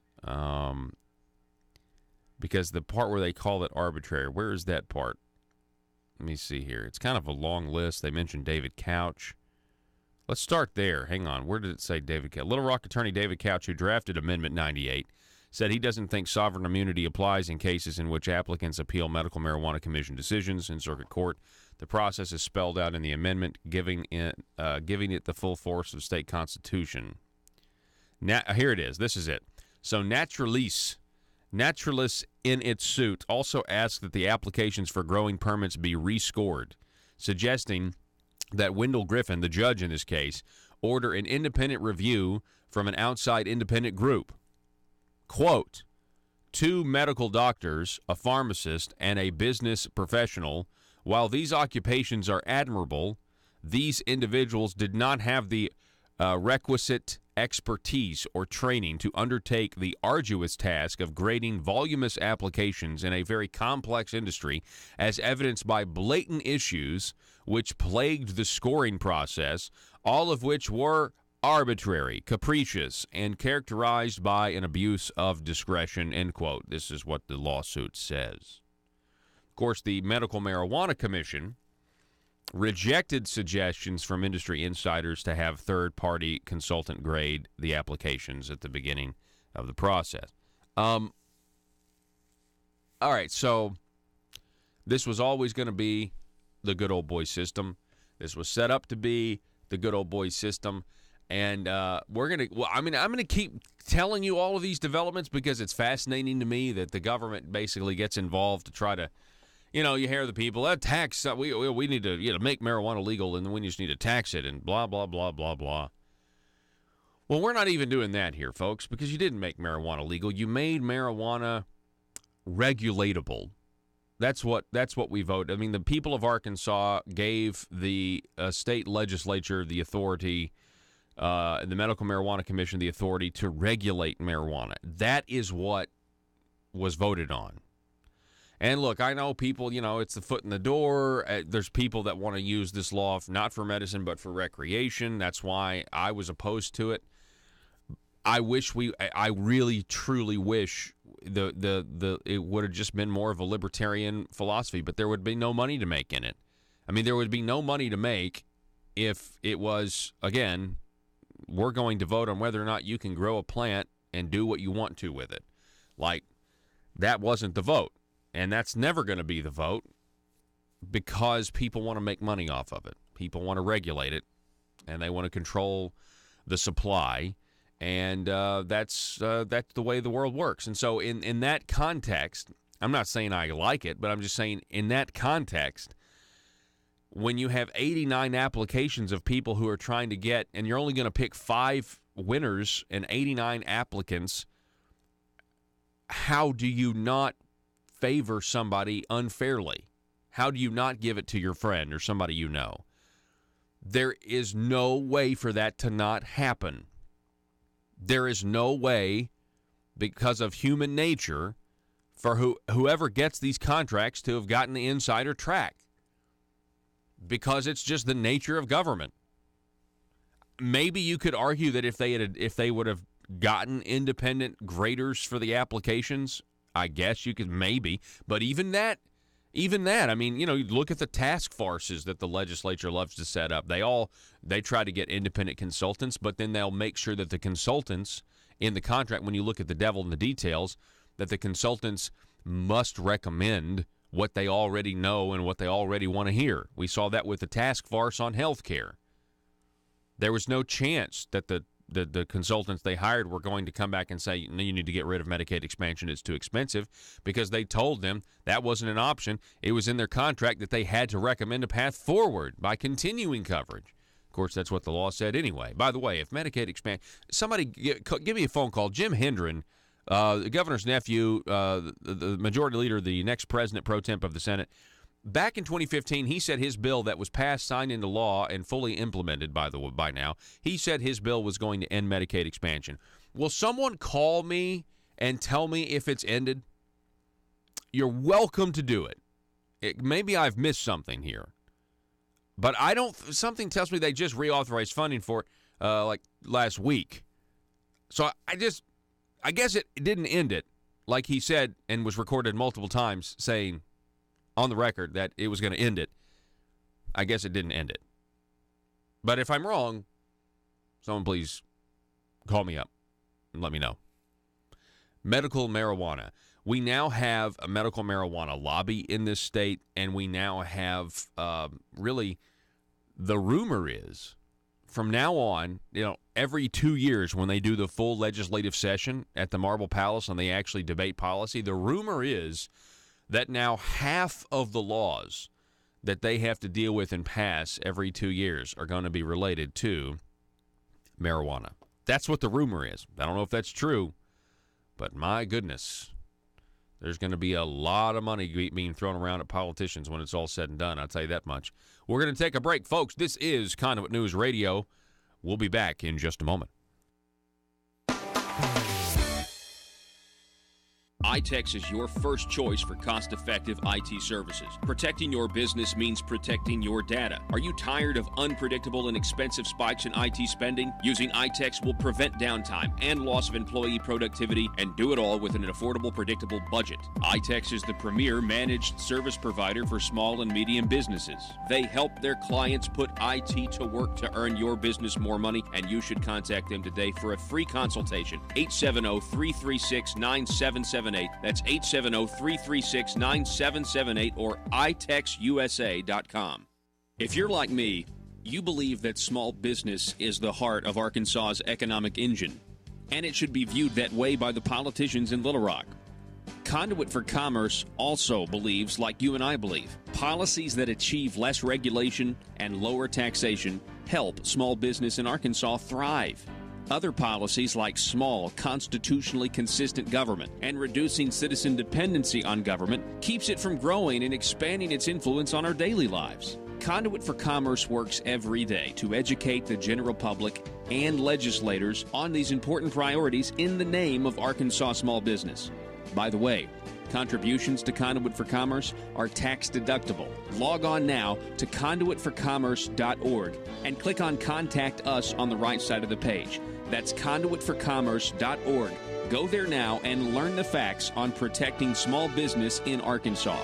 Because the part where they call it arbitrary, where is that part? Let me see here. It's kind of a long list. They mentioned David Couch. Let's start there. Hang on. Where did it say David Couch? Little Rock attorney David Couch, who drafted Amendment 98, said he doesn't think sovereign immunity applies in cases in which applicants appeal medical marijuana commission decisions in circuit court. The process is spelled out in the amendment, giving it the full force of state constitution. Now, here it is. This is it. So Naturalis in its suit also asked that the applications for growing permits be rescored, suggesting that Wendell Griffin, the judge in this case, order an independent review from an outside independent group. Quote, 2 medical doctors, a pharmacist, and a business professional. While these occupations are admirable, these individuals did not have the requisite expertise or training to undertake the arduous task of grading voluminous applications in a very complex industry, as evidenced by blatant issues which plagued the scoring process, all of which were arbitrary, capricious, and characterized by an abuse of discretion, end quote. This is what the lawsuit says. Of course, the Medical Marijuana Commission rejected suggestions from industry insiders to have third-party consultant grade the applications at the beginning of the process. All right, so this was always going to be the good old boy system. This was set up to be the good old boy system. And I'm going to keep telling you all of these developments because it's fascinating to me that the government basically gets involved to try to, you hear the people, tax, we need to make marijuana legal, and then we just need to tax it, and blah, blah, blah, blah, blah. Well, we're not even doing that here, folks, because you didn't make marijuana legal. You made marijuana regulatable. That's what we voted. I mean, the people of Arkansas gave the state legislature the authority, the Medical Marijuana Commission the authority to regulate marijuana. That is what was voted on. And look, I know people, it's the foot in the door. There's people that want to use this law not for medicine but for recreation. That's why I was opposed to it. I really truly wish it would have just been more of a libertarian philosophy, but there would be no money to make in it. I mean, there would be no money to make if it was, again, we're going to vote on whether or not you can grow a plant and do what you want to with it. Like, that wasn't the vote. And that's never going to be the vote because people want to make money off of it. People want to regulate it, and they want to control the supply. And that's the way the world works. And so in that context, I'm not saying I like it, but I'm just saying in that context, when you have 89 applications of people who are trying to get, and you're only going to pick 5 winners and 89 applicants, how do you not favor somebody unfairly? How do you not give it to your friend or somebody you know? There is no way for that to not happen. There is no way, because of human nature, for whoever gets these contracts to have gotten the insider track. Because it's just the nature of government. Maybe you could argue that if they would have gotten independent graders for the applications, I guess you could maybe. But even that, I mean, you look at the task forces that the legislature loves to set up. They try to get independent consultants, but then they'll make sure that the consultants in the contract, when you look at the devil in the details, that the consultants must recommend what they already know and what they already want to hear. We saw that with the task force on health care. There was no chance that the consultants they hired were going to come back and say, no, you need to get rid of Medicaid expansion, it's too expensive, because they told them that wasn't an option. It was in their contract that they had to recommend a path forward by continuing coverage. Of course, that's what the law said anyway. By the way, if Medicaid expansion, somebody give me a phone call. Jim Hendren, the governor's nephew, the majority leader, the next president pro temp of the Senate, back in 2015, he said his bill that was passed, signed into law, and fully implemented by now, he said his bill was going to end Medicaid expansion. Will someone call me and tell me if it's ended? You're welcome to do it. Maybe I've missed something here. But something tells me they just reauthorized funding for it like last week. So I guess it didn't end it, like he said and was recorded multiple times saying on the record that it was going to end it. I guess it didn't end it. But if I'm wrong, someone please call me up and let me know. Medical marijuana. We now have a medical marijuana lobby in this state, and we now have really the rumor is from now on, every 2 years when they do the full legislative session at the Marble Palace and they actually debate policy, the rumor is that now half of the laws that they have to deal with and pass every 2 years are going to be related to marijuana. That's what the rumor is. I don't know if that's true, but my goodness, there's going to be a lot of money being thrown around at politicians when it's all said and done. I'll tell you that much. We're going to take a break, folks. This is Conduit News Radio. We'll be back in just a moment. iTex is your first choice for cost-effective IT services. Protecting your business means protecting your data. Are you tired of unpredictable and expensive spikes in IT spending? Using iTex will prevent downtime and loss of employee productivity and do it all with an affordable, predictable budget. iTex is the premier managed service provider for small and medium businesses. They help their clients put IT to work to earn your business more money, and you should contact them today for a free consultation. 870-336-9778. That's 870-336-9778 or itexusa.com. If you're like me, you believe that small business is the heart of Arkansas's economic engine, and it should be viewed that way by the politicians in Little Rock. Conduit for Commerce also believes, like you and I believe, policies that achieve less regulation and lower taxation help small business in Arkansas thrive. Other policies like small, constitutionally consistent government and reducing citizen dependency on government keeps it from growing and expanding its influence on our daily lives. Conduit for Commerce works every day to educate the general public and legislators on these important priorities in the name of Arkansas small business. By the way, contributions to Conduit for Commerce are tax deductible. Log on now to conduitforcommerce.org and click on Contact Us on the right side of the page. That's conduitforcommerce.org. Go there now and learn the facts on protecting small business in Arkansas.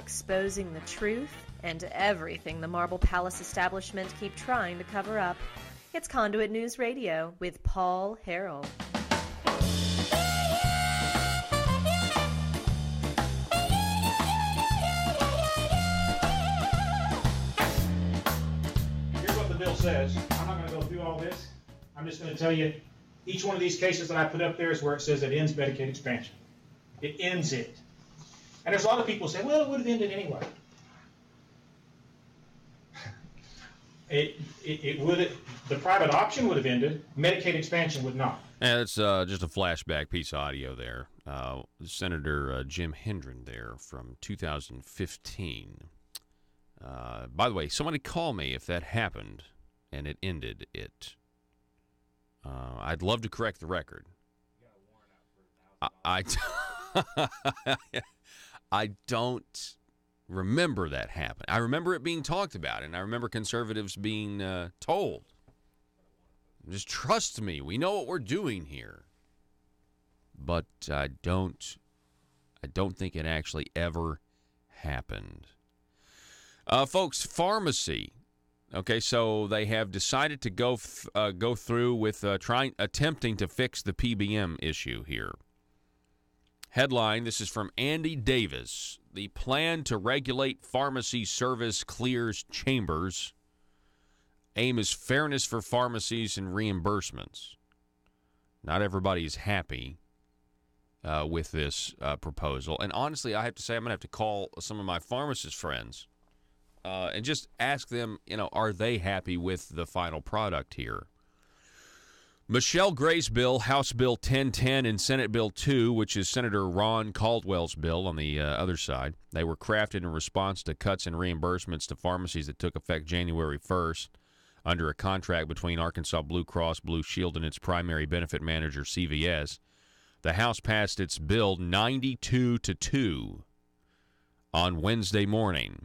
exposing the truth and everything the Marble Palace establishment keep trying to cover up. It's Conduit News Radio with Paul Harrell. Here's what the bill says. I'm not going to go through all this. I'm just going to tell you, each one of these cases that I put up there is where it says it ends Medicaid expansion. It ends it. And there's a lot of people who say, well, it would have ended anyway. It would. The private option would have ended. Medicaid expansion would not. And it's just a flashback piece of audio there. Senator Jim Hendren there from 2015. By the way, somebody call me if that happened and it ended it. I'd love to correct the record. I don't remember that happen. I remember it being talked about, and I remember conservatives being told, just trust me, we know what we're doing here. But I don't think it actually ever happened. Folks, pharmacy. Okay, so they have decided to go through with attempting to fix the PBM issue here. Headline, this is from Andy Davis. The plan to regulate pharmacy service clears chambers. Aim is fairness for pharmacies and reimbursements. Not everybody is happy with this proposal. And honestly, I have to say I'm going to have to call some of my pharmacist friends and just ask them, are they happy with the final product here? Michelle Gray's bill, House Bill 1010 and Senate Bill 2, which is Senator Ron Caldwell's bill on the other side, they were crafted in response to cuts in reimbursements to pharmacies that took effect January 1st under a contract between Arkansas Blue Cross Blue Shield and its primary benefit manager, CVS. The House passed its bill 92-2 on Wednesday morning.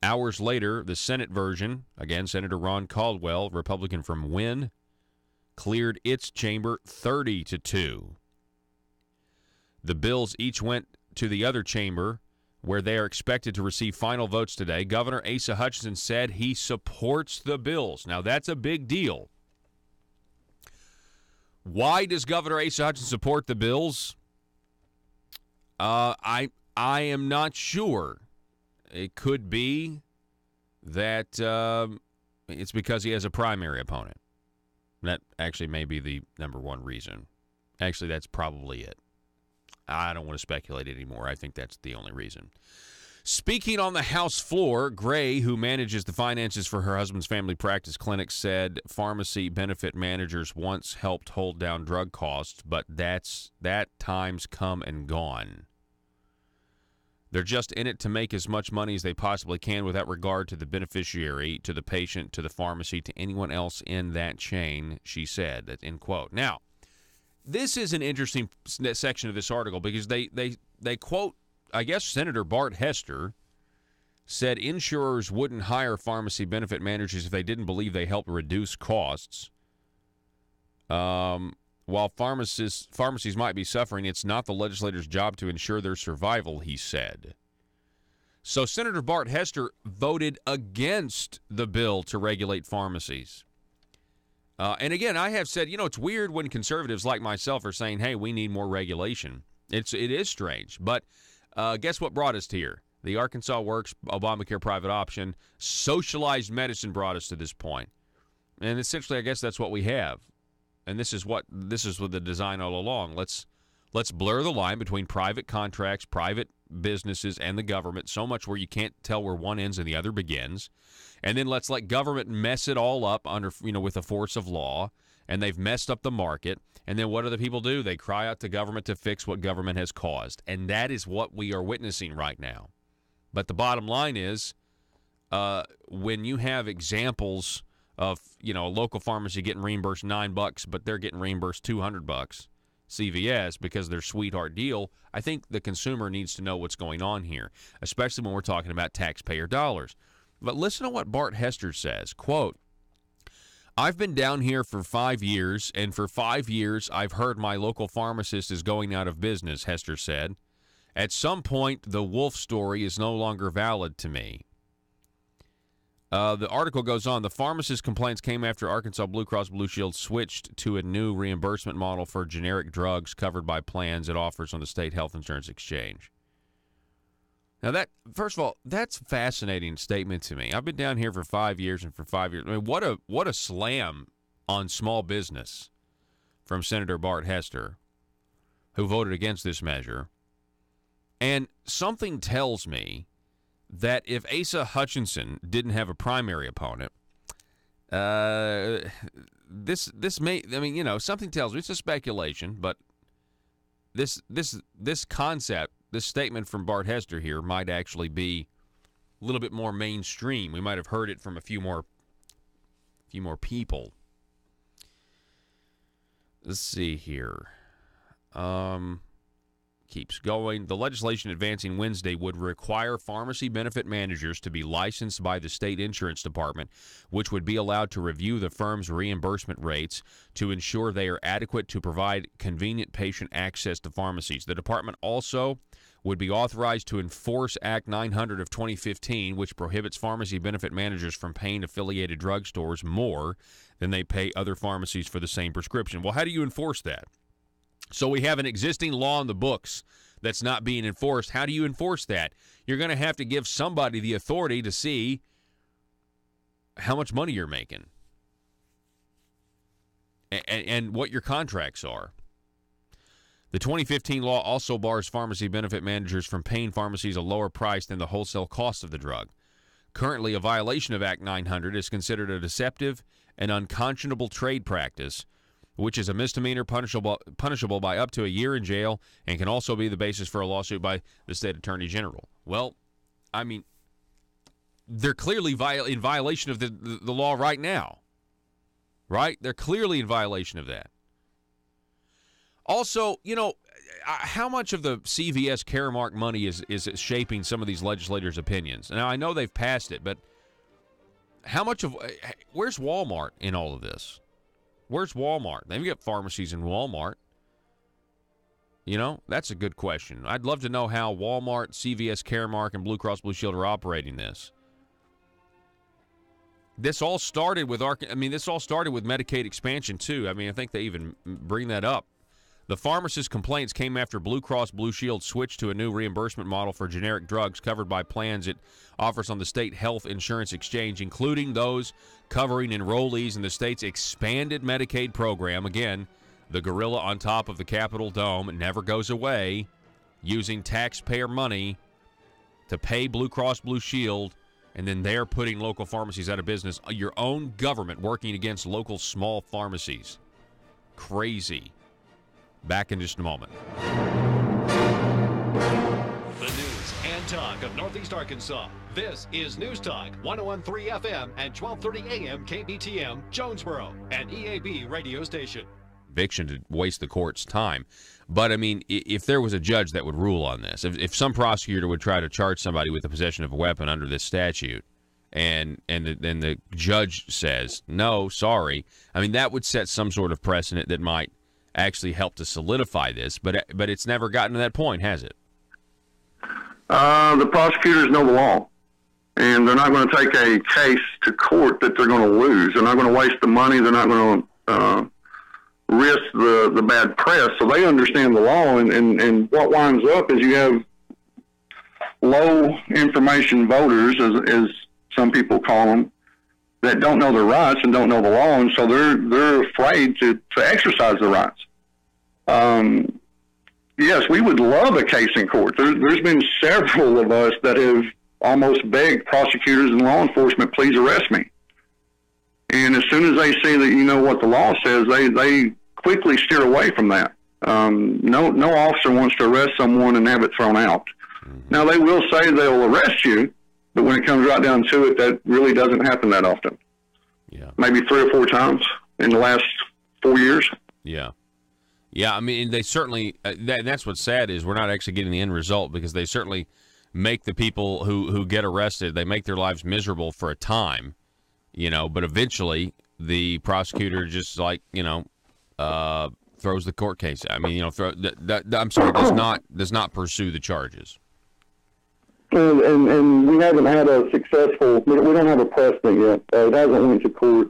Hours later, the Senate version, again, Senator Ron Caldwell, Republican from Wynn, cleared its chamber 30-2. The bills each went to the other chamber, where they are expected to receive final votes today. Governor Asa Hutchinson said he supports the bills. Now, that's a big deal. Why does Governor Asa Hutchinson support the bills? I am not sure. It could be that it's because he has a primary opponent. That actually may be the number one reason. Actually, that's probably it. I don't want to speculate anymore. I think that's the only reason. Speaking on the House floor, Gray, who manages the finances for her husband's family practice clinic, said pharmacy benefit managers once helped hold down drug costs, but that time's come and gone. They're just in it to make as much money as they possibly can without regard to the beneficiary, to the patient, to the pharmacy, to anyone else in that chain, she said. That's end quote. Now, this is an interesting section of this article because they quote, I guess, Senator Bart Hester said insurers wouldn't hire pharmacy benefit managers if they didn't believe they helped reduce costs. While pharmacies might be suffering, it's not the legislator's job to ensure their survival, he said. So Senator Bart Hester voted against the bill to regulate pharmacies. And again, I have said, it's weird when conservatives like myself are saying, hey, we need more regulation. It is strange. But guess what brought us here? The Arkansas Works, Obamacare private option, socialized medicine brought us to this point. And essentially, I guess that's what we have. And this is what the design all along. Let's blur the line between private contracts, private businesses, and the government so much where you can't tell where one ends and the other begins. And then let's let government mess it all up under with the force of law. And they've messed up the market. And then what do the people do? They cry out to government to fix what government has caused. And that is what we are witnessing right now. But the bottom line is, when you have examples of a local pharmacy getting reimbursed $9, but they're getting reimbursed $200, CVS, because of their sweetheart deal, I think the consumer needs to know what's going on here, especially when we're talking about taxpayer dollars. But listen to what Bart Hester says. Quote, I've been down here for 5 years, and for 5 years I've heard my local pharmacist is going out of business, Hester said. At some point, the wolf story is no longer valid to me. The article goes on. The pharmacist complaints came after Arkansas Blue Cross Blue Shield switched to a new reimbursement model for generic drugs covered by plans it offers on the state health insurance exchange. Now, that, first of all, that's a fascinating statement to me. I've been down here for 5 years, and for 5 years, I mean, what a slam on small business from Senator Bart Hester, who voted against this measure. And something tells me that if Asa Hutchinson didn't have a primary opponent, this may, I mean, you know, something tells me, it's a speculation, but this concept, this statement from Bart Hester here might actually be a little bit more mainstream. We might have heard it from a few more people. Let's see here. Keeps going. The legislation advancing Wednesday would require pharmacy benefit managers to be licensed by the state insurance department, which would be allowed to review the firm's reimbursement rates to ensure they are adequate to provide convenient patient access to pharmacies. The department also would be authorized to enforce Act 900 of 2015, which prohibits pharmacy benefit managers from paying affiliated drugstores more than they pay other pharmacies for the same prescription. Well, how do you enforce that? So we have an existing law in the books that's not being enforced. How do you enforce that? You're going to have to give somebody the authority to see how much money you're making and what your contracts are. The 2015 law also bars pharmacy benefit managers from paying pharmacies a lower price than the wholesale cost of the drug. Currently, a violation of Act 900 is considered a deceptive and unconscionable trade practice, which is a misdemeanor punishable by up to a year in jail and can also be the basis for a lawsuit by the state attorney general. Well, I mean, they're clearly in violation of the law right now, right? They're clearly in violation of that. Also, you know, how much of the CVS Caremark money is shaping some of these legislators' opinions? Now, I know they've passed it, but how much of where's Walmart in all of this? Where's Walmart? They've got pharmacies in Walmart. You know, that's a good question. I'd love to know how Walmart, CVS, Caremark, and Blue Cross Blue Shield are operating this. This all started with Medicaid expansion too. I mean, I think they even bring that up. The pharmacist complaints came after Blue Cross Blue Shield switched to a new reimbursement model for generic drugs covered by plans it offers on the state health insurance exchange, including those covering enrollees in the state's expanded Medicaid program. Again, the gorilla on top of the Capitol Dome never goes away, using taxpayer money to pay Blue Cross Blue Shield, and then they're putting local pharmacies out of business. Your own government working against local small pharmacies. Crazy. Back in just a moment. The news and talk of Northeast Arkansas. This is News Talk 101.3 FM and 12:30 AM KBTM, Jonesboro, an EAB radio station. Conviction to waste the court's time. But, I mean, if there was a judge that would rule on this, if some prosecutor would try to charge somebody with the possession of a weapon under this statute, and the judge says, no, sorry, I mean, that would set some sort of precedent that might actually help to solidify this, but it's never gotten to that point, has it? The prosecutors know the law, and they're not going to take a case to court that they're going to lose. They're not going to waste the money. They're not going to risk the bad press. So they understand the law, and what winds up is you have low information voters, as some people call them, that don't know their rights and don't know the law, and so they're afraid to exercise their rights. Yes, we would love a case in court. There's been several of us that have almost begged prosecutors and law enforcement, please arrest me. And as soon as they see that you know what the law says, they quickly steer away from that. No officer wants to arrest someone and have it thrown out. Now, they will say they'll arrest you, but when it comes right down to it, that really doesn't happen that often. Yeah. Maybe 3 or 4 times in the last 4 years. Yeah. Yeah, I mean, they certainly that's what's sad is we're not actually getting the end result, because they certainly make the people who get arrested, they make their lives miserable for a time, you know, but eventually the prosecutor just, like, you know, throws the court case. I mean, I'm sorry, does not pursue the charges. And we haven't had a successful. We don't have a precedent yet. It hasn't went to court.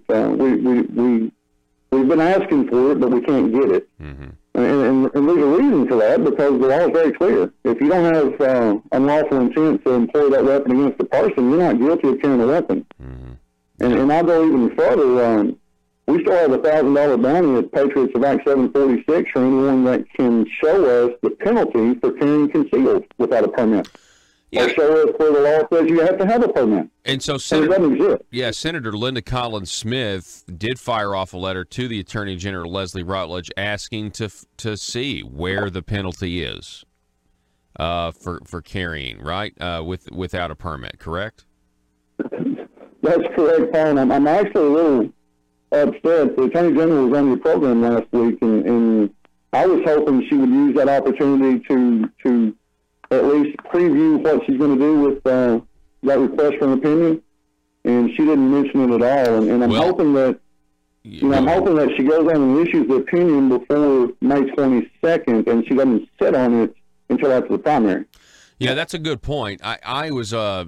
We've been asking for it, but we can't get it. Mm-hmm. And there's a reason for that, because the law is very clear. If you don't have unlawful intent to employ that weapon against the person, you're not guilty of carrying a weapon. Mm-hmm. And I'll go even further. We still have a $1,000 bounty at Patriots of Act 746 for anyone that can show us the penalty for carrying concealed without a permit. Yeah. Or show us where the law says you have to have a permit. And so, it doesn't exist. Senator Linda Collins Smith did fire off a letter to the Attorney General Leslie Rutledge asking to see where the penalty is for carrying, right, without a permit, correct? That's correct, Paul. I'm actually a little upset. The Attorney General was on your program last week, and I was hoping she would use that opportunity to at least preview what she's going to do with that request for an opinion, and she didn't mention it at all. And I'm hoping that I'm hoping that she goes on and issues the opinion before May 22nd, and she doesn't sit on it until after the primary. Yeah, that's a good point. I was I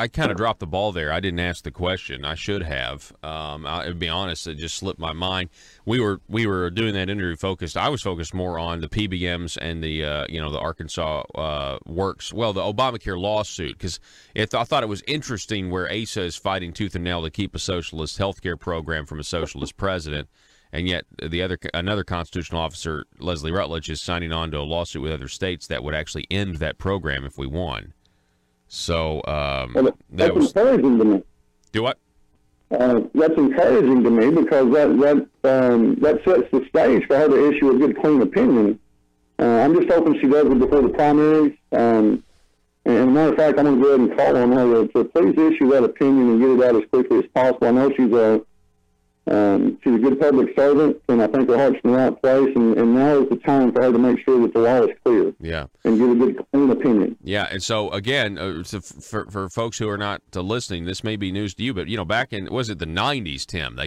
kind of dropped the ball there. I didn't ask the question. I should have. To be honest, it just slipped my mind. We were doing that interview focused. I was focused more on the PBMs and the the Arkansas works. Well, the Obamacare lawsuit, because I thought it was interesting where ASA is fighting tooth and nail to keep a socialist health care program from a socialist president. And yet another constitutional officer, Leslie Rutledge, is signing on to a lawsuit with other states that would actually end that program if we won. So that's encouraging to me. Do what? That's encouraging to me, because that sets the stage for her to issue a good, clean opinion. I'm just hoping she does it before the primaries. And as a matter of fact, I'm going to go ahead and call on her to please issue that opinion and get it out as quickly as possible. I know she's a good public servant, and I think her heart's in the right place, and now is the time for her to make sure that the law is clear. Yeah. And give a good, clean opinion. Yeah, and so, again, for folks who are not listening, this may be news to you, but, back in, was it the 90s, Tim,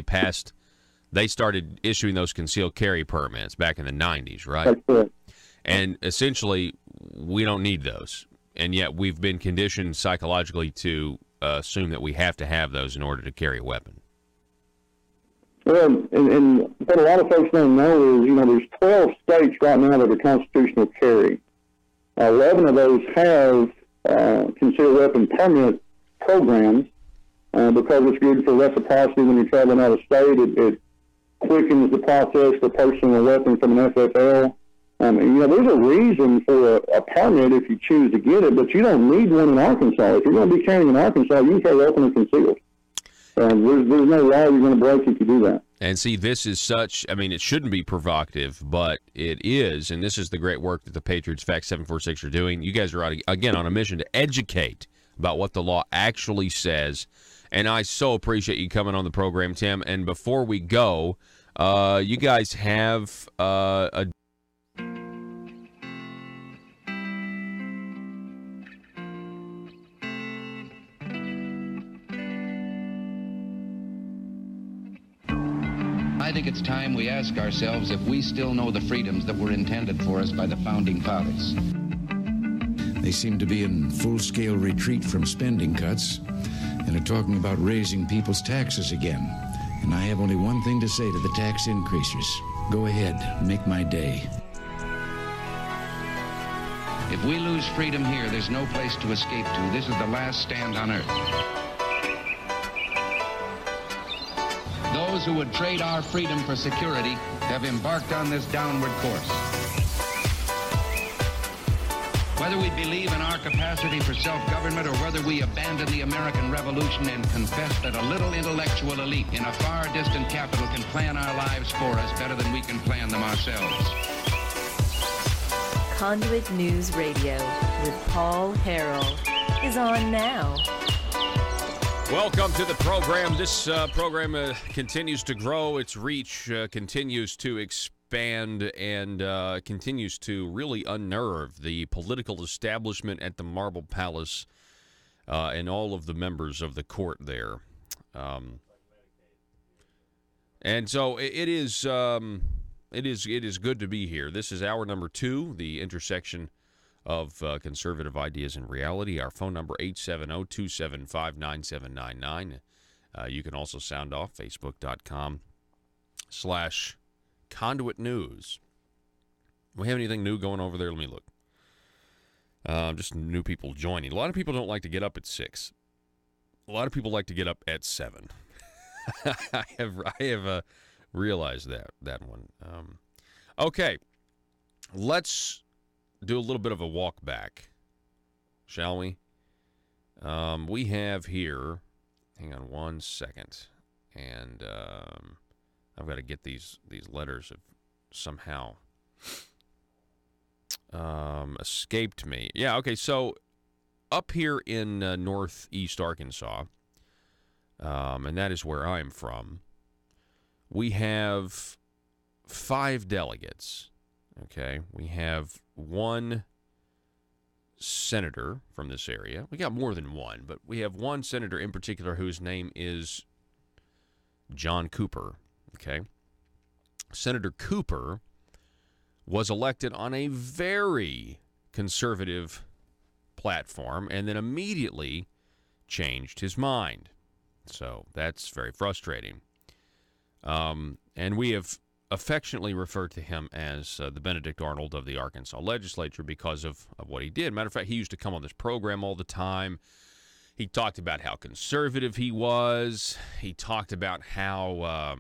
they started issuing those concealed carry permits back in the 90s, right? That's correct. And essentially, we don't need those, and yet we've been conditioned psychologically to assume that we have to have those in order to carry a weapon. Well, and what a lot of folks don't know is, there's 12 states right now that are constitutional carry. 11 of those have concealed weapon permit programs because it's good for reciprocity when you're traveling out of state. It quickens the process for purchasing a weapon from an FFL. There's a reason for a permit if you choose to get it, but you don't need one in Arkansas. If you're going to be carrying in Arkansas, you can carry open and concealed. There's no law you're going to break if you do that. And see, this is such, it shouldn't be provocative, but it is, and this is the great work that the Patriots Fact 746 are doing. You guys are, again, on a mission to educate about what the law actually says, and I so appreciate you coming on the program, Tim. And before we go, you guys have a... I think it's time we ask ourselves if we still know the freedoms that were intended for us by the founding fathers. They seem to be in full-scale retreat from spending cuts and are talking about raising people's taxes again. And I have only one thing to say to the tax increasers. Go ahead, make my day. If we lose freedom here, there's no place to escape to. This is the last stand on earth. Those who would trade our freedom for security have embarked on this downward course. Whether we believe in our capacity for self-government or whether we abandon the American Revolution and confess that a little intellectual elite in a far distant capital can plan our lives for us better than we can plan them ourselves. Conduit News Radio with Paul Harrell is on now. Welcome to the program. This program continues to grow. Its reach continues to expand and continues to really unnerve the political establishment at the Marble Palace and all of the members of the court there. And so it is it is good to be here. This is hour number 2, the intersection of conservative ideas and reality. Our phone number, 870-275-9799. You can also sound off, facebook.com/Conduit News. We have anything new going over there? Let me look. Just new people joining. A lot of people don't like to get up at 6. A lot of people like to get up at 7. I have realized that one. Okay, let's do a little bit of a walk back, shall we? We have here, hang on one second, and I've got to get these letters have somehow escaped me. Yeah, okay, so up here in northeast Arkansas, and that is where I'm from, we have 5 delegates, okay? We have 1 senator from this area. We got more than 1, but we have 1 senator in particular whose name is John Cooper, okay? Senator Cooper was elected on a very conservative platform and then immediately changed his mind. So that's very frustrating. And we have affectionately referred to him as the Benedict Arnold of the Arkansas legislature because of what he did. Matter of fact, he used to come on this program all the time. He talked about how conservative he was. He talked about how,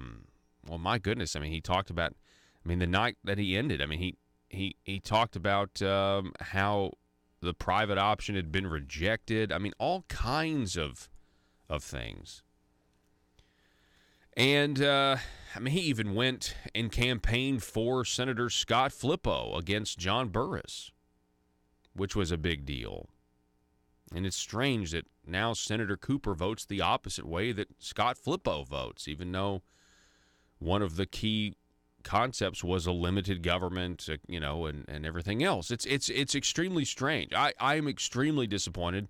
well, my goodness, I mean, he talked about, I mean, the night that he ended, I mean, he talked about how the private option had been rejected. I mean, all kinds of things. And, I mean, he even went and campaigned for Senator Scott Flippo against John Burris, which was a big deal. And it's strange that now Senator Cooper votes the opposite way that Scott Flippo votes, even though one of the key concepts was a limited government, you know, and everything else. It's extremely strange. I am extremely disappointed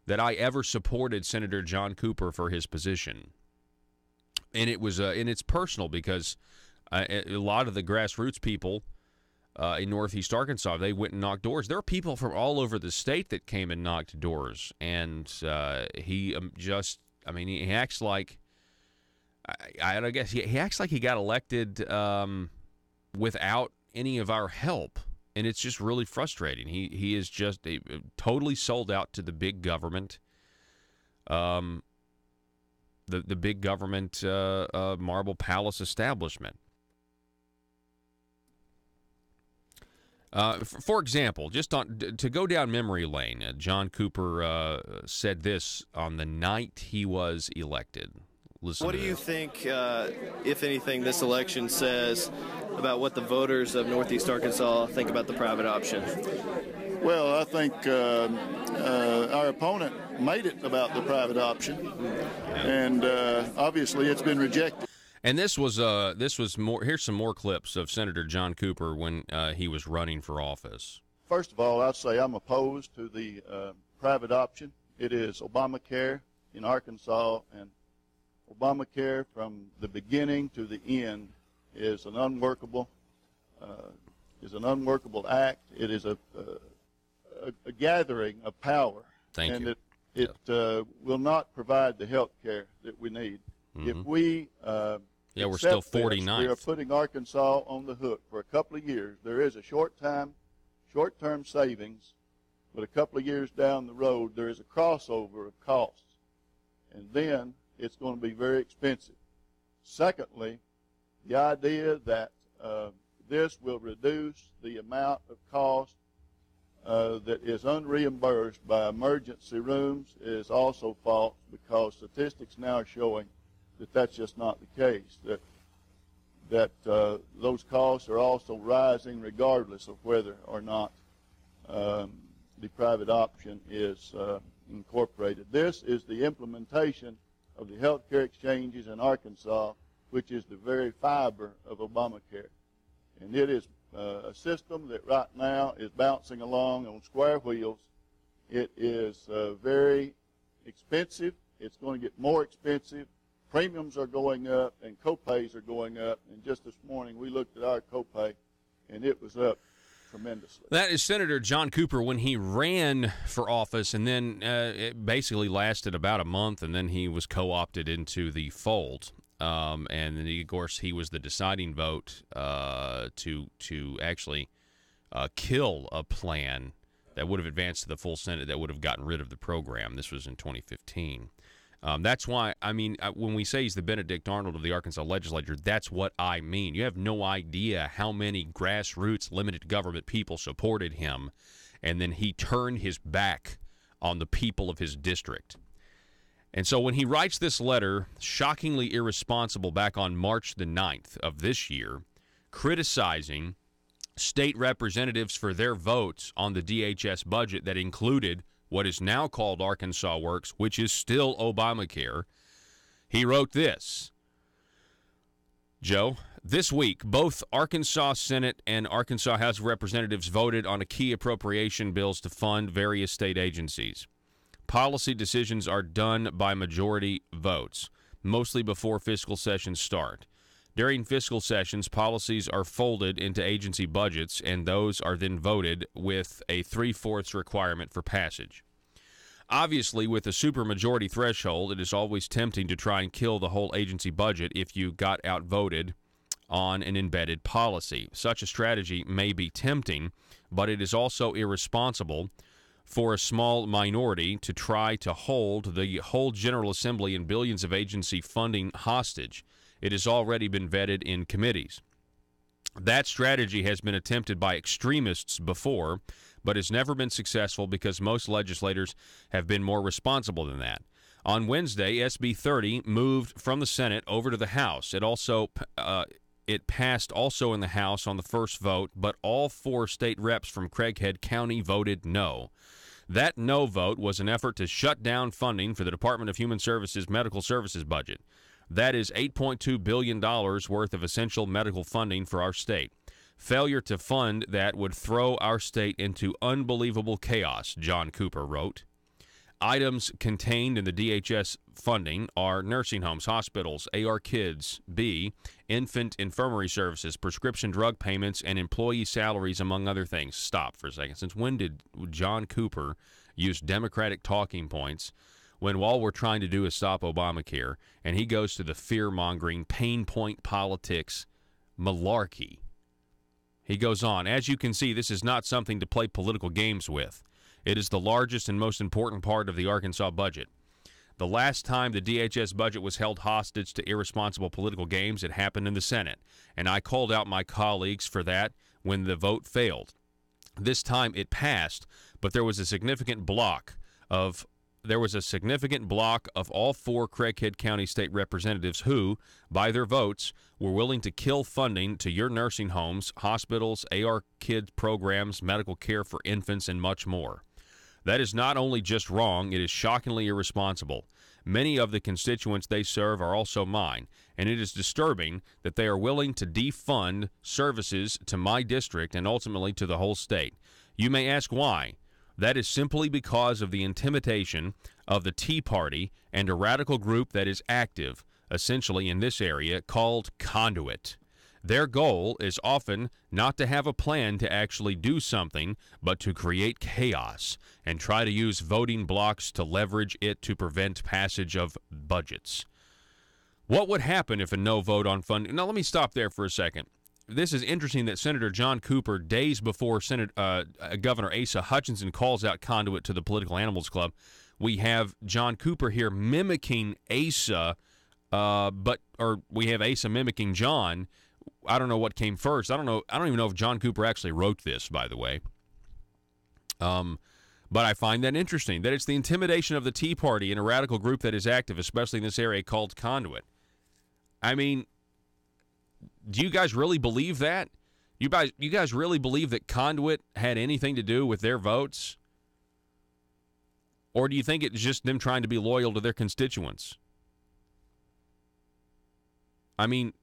that I ever supported Senator John Cooper for his position. And it was and it's personal because a lot of the grassroots people in northeast Arkansas, they went and knocked doors. There are people from all over the state that came and knocked doors. And he just, I mean, he acts like, I guess he acts like he got elected without any of our help. And it's just really frustrating. He is just totally sold out to the big government. The big government Marble Palace establishment. For example, just to go down memory lane, John Cooper said this on the night he was elected. Listen what do you think, if anything, this election says about what the voters of Northeast Arkansas think about the private option? Well, I think our opponent made it about the private option, and obviously it's been rejected. And this was more. Here's some more clips of Senator John Cooper when he was running for office. First of all, I'd say I'm opposed to the private option. It is Obamacare in Arkansas, and Obamacare from the beginning to the end is an unworkable act. It is a gathering of power, and it will not provide the health care that we need. Mm-hmm. If we we're still 49th. We are putting Arkansas on the hook for a couple of years. There is a short-term savings, but a couple of years down the road, there is a crossover of costs, and then it's going to be very expensive. Secondly, the idea that this will reduce the amount of cost that is unreimbursed by emergency rooms is also false, because statistics now are showing that that's just not the case, that those costs are also rising regardless of whether or not the private option is incorporated. This is the implementation of the health care exchanges in Arkansas, which is the very fiber of Obamacare. And it is a system that right now is bouncing along on square wheels. It is very expensive. It's going to get more expensive premiums are going up and copays are going up. And just this morning we looked at our copay, and it was up tremendously. That is Senator John Cooper when he ran for office, and then it basically lasted about a month, and then he was co-opted into the fold. And then, of course, he was the deciding vote to actually kill a plan that would have advanced to the full Senate that would have gotten rid of the program. This was in 2015. That's why, I mean, when we say he's the Benedict Arnold of the Arkansas legislature, that's what I mean. You have no idea how many grassroots limited government people supported him, and then he turned his back on the people of his district. And so when he writes this letter, shockingly irresponsible, back on March the 9th of this year, criticizing state representatives for their votes on the DHS budget that included what is now called Arkansas Works, which is still Obamacare, he wrote this. Joe, this week, both Arkansas Senate and Arkansas House of Representatives voted on a key appropriation bills to fund various state agencies. Policy decisions are done by majority votes, mostly before fiscal sessions start. During fiscal sessions, policies are folded into agency budgets, and those are then voted with a 3/4 requirement for passage. Obviously, with a supermajority threshold, it is always tempting to try and kill the whole agency budget if you got outvoted on an embedded policy. Such a strategy may be tempting, but it is also irresponsible for a small minority to try to hold the whole General Assembly and billions of agency funding hostage. It has already been vetted in committees. That strategy has been attempted by extremists before, but has never been successful because most legislators have been more responsible than that. On Wednesday, SB 30 moved from the Senate over to the House. It passed also in the House on the first vote, but all 4 state reps from Craighead County voted no. That no vote was an effort to shut down funding for the Department of Human Services Medical Services budget. That is $8.2 billion worth of essential medical funding for our state. Failure to fund that would throw our state into unbelievable chaos, John Cooper wrote. Items contained in the DHS funding are nursing homes, hospitals, AR Kids, B, infant infirmary services, prescription drug payments, and employee salaries, among other things. Stop for a second. Since when did John Cooper use Democratic talking points when all we're trying to do is stop Obamacare, and he goes to the fear-mongering, pain point politics malarkey? He goes on, as you can see, this is not something to play political games with. It is the largest and most important part of the Arkansas budget. The last time the DHS budget was held hostage to irresponsible political games, it happened in the Senate, and I called out my colleagues for that when the vote failed. This time it passed, but there was a significant block of all 4 Craighead County state representatives who, by their votes, were willing to kill funding to your nursing homes, hospitals, AR Kids programs, medical care for infants, and much more. That is not only just wrong, it is shockingly irresponsible. Many of the constituents they serve are also mine, and it is disturbing that they are willing to defund services to my district and ultimately to the whole state. You may ask why. That is simply because of the intimidation of the Tea Party and a radical group that is active, essentially in this area, called Conduit. Their goal is often not to have a plan to actually do something, but to create chaos and try to use voting blocks to leverage it to prevent passage of budgets. What would happen if a no vote on funding? Now, let me stop there for a second. This is interesting that Senator John Cooper, days before Governor Asa Hutchinson calls out Conduit to the Political Animals Club, we have John Cooper here mimicking Asa, we have Asa mimicking John. I don't know what came first. I don't even know if John Cooper actually wrote this, by the way. But I find that interesting, that it's the intimidation of the Tea Party and a radical group that is active, especially in this area, called Conduit. I mean, do you guys really believe that? You guys really believe that Conduit had anything to do with their votes? Or do you think it's just them trying to be loyal to their constituents? I mean,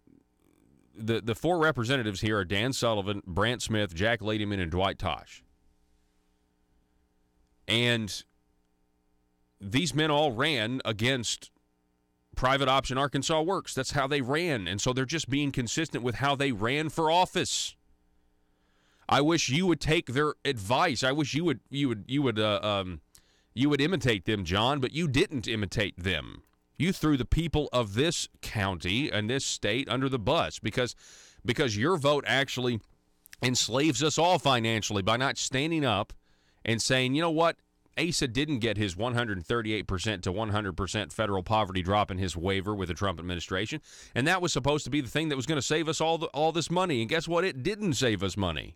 the 4 representatives here are Dan Sullivan, Brant Smith, Jack Ladyman, and Dwight Tosh. And these men all ran against private option Arkansas Works. That's how they ran, and so they're just being consistent with how they ran for office. I wish you would take their advice. I wish you would imitate them, John, but you didn't imitate them. You threw the people of this county and this state under the bus because your vote actually enslaves us all financially by not standing up and saying, you know what, Asa didn't get his 138% to 100% federal poverty drop in his waiver with the Trump administration, and that was supposed to be the thing that was going to save us all this money. And guess what? It didn't save us money.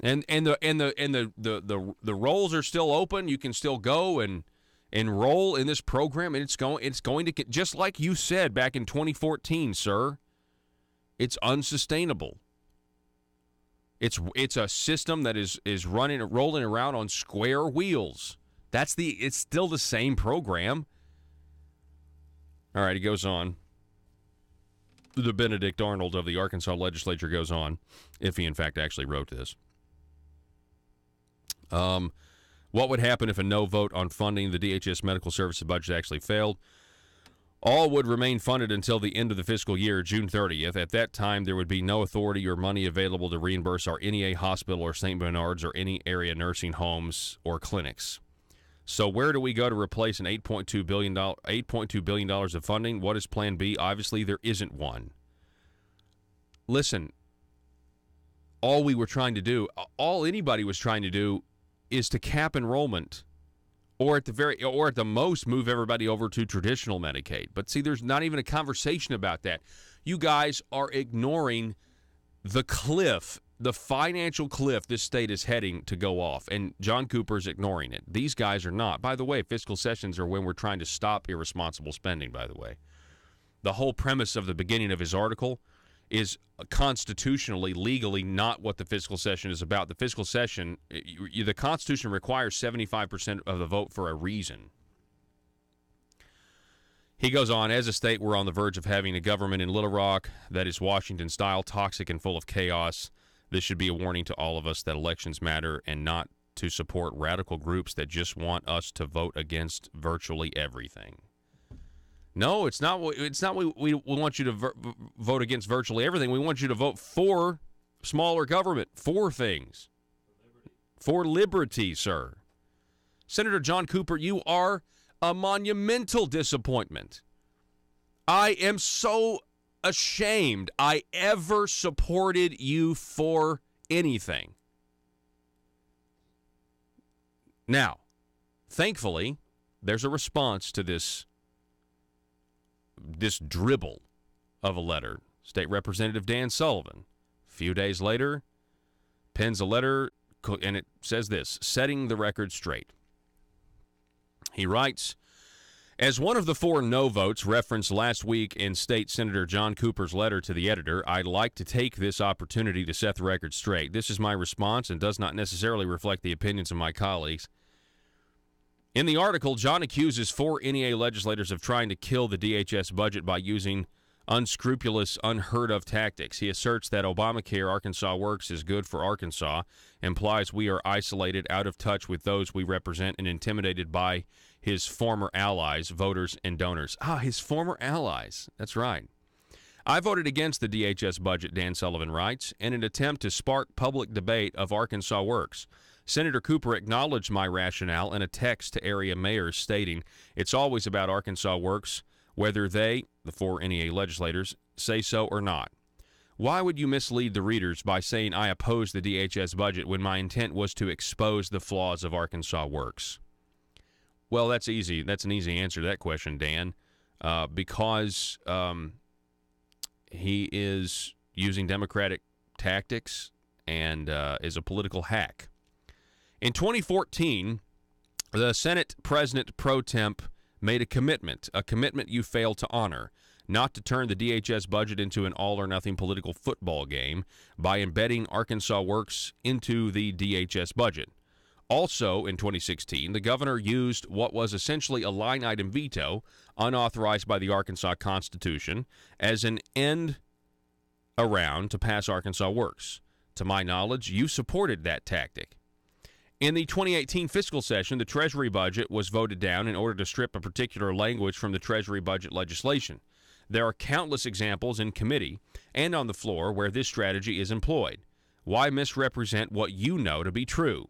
And the roles are still open. You can still go and enroll in this program, and it's going to get, just like you said back in 2014, sir. It's unsustainable. It's a system that is rolling around on square wheels. It's still the same program. All right, he goes on. The Benedict Arnold of the Arkansas legislature goes on, if he in fact actually wrote this. What would happen if a no vote on funding the DHS medical services budget actually failed? All would remain funded until the end of the fiscal year, June 30th. At that time, there would be no authority or money available to reimburse our NEA hospital or St. Bernard's or any area nursing homes or clinics. So where do we go to replace an $8.2 billion of funding? What is Plan B? Obviously, there isn't one. Listen, all anybody was trying to do is to cap enrollment. Or at the most, move everybody over to traditional Medicaid. But see, there's not even a conversation about that. You guys are ignoring the cliff, the financial cliff this state is heading to go off, and John Cooper's ignoring it. These guys are not. By the way, fiscal sessions are when we're trying to stop irresponsible spending, by the way. The whole premise of the beginning of his article is constitutionally, legally, not what the fiscal session is about. The fiscal session, the Constitution requires 75% of the vote for a reason. He goes on, as a state, we're on the verge of having a government in Little Rock that is Washington-style, toxic, and full of chaos. This should be a warning to all of us that elections matter and not to support radical groups that just want us to vote against virtually everything. No, it's not. We want you to vote against virtually everything. We want you to vote for smaller government, for things, for liberty, sir. Senator John Cooper, you are a monumental disappointment. I am so ashamed I ever supported you for anything. Now, thankfully, there's a response to this dribble of a letter. State Representative Dan Sullivan, a few days later, pens a letter, and it says this, setting the record straight. He writes, as one of the 4 no votes referenced last week in State Senator John Cooper's letter to the editor, I'd like to take this opportunity to set the record straight. This is my response and does not necessarily reflect the opinions of my colleagues. In the article, John accuses 4 NEA legislators of trying to kill the DHS budget by using unscrupulous, unheard-of tactics. He asserts that Obamacare Arkansas Works is good for Arkansas, implies we are isolated, out of touch with those we represent, and intimidated by his former allies, voters, and donors. His former allies. That's right. I voted against the DHS budget, Dan Sullivan writes, in an attempt to spark public debate of Arkansas Works. Senator Cooper acknowledged my rationale in a text to area mayors stating, it's always about Arkansas Works, whether they, the 4 NEA legislators, say so or not. Why would you mislead the readers by saying I oppose the DHS budget when my intent was to expose the flaws of Arkansas Works? Well, that's easy. That's an easy answer to that question, Dan, because he is using Democratic tactics and is a political hack. In 2014, the Senate President pro temp made a commitment you failed to honor, not to turn the DHS budget into an all-or-nothing political football game by embedding Arkansas Works into the DHS budget. Also, in 2016, the governor used what was essentially a line-item veto, unauthorized by the Arkansas Constitution, as an end around to pass Arkansas Works. To my knowledge, you supported that tactic. In the 2018 fiscal session, the Treasury budget was voted down in order to strip a particular language from the Treasury budget legislation. There are countless examples in committee and on the floor where this strategy is employed. Why misrepresent what you know to be true?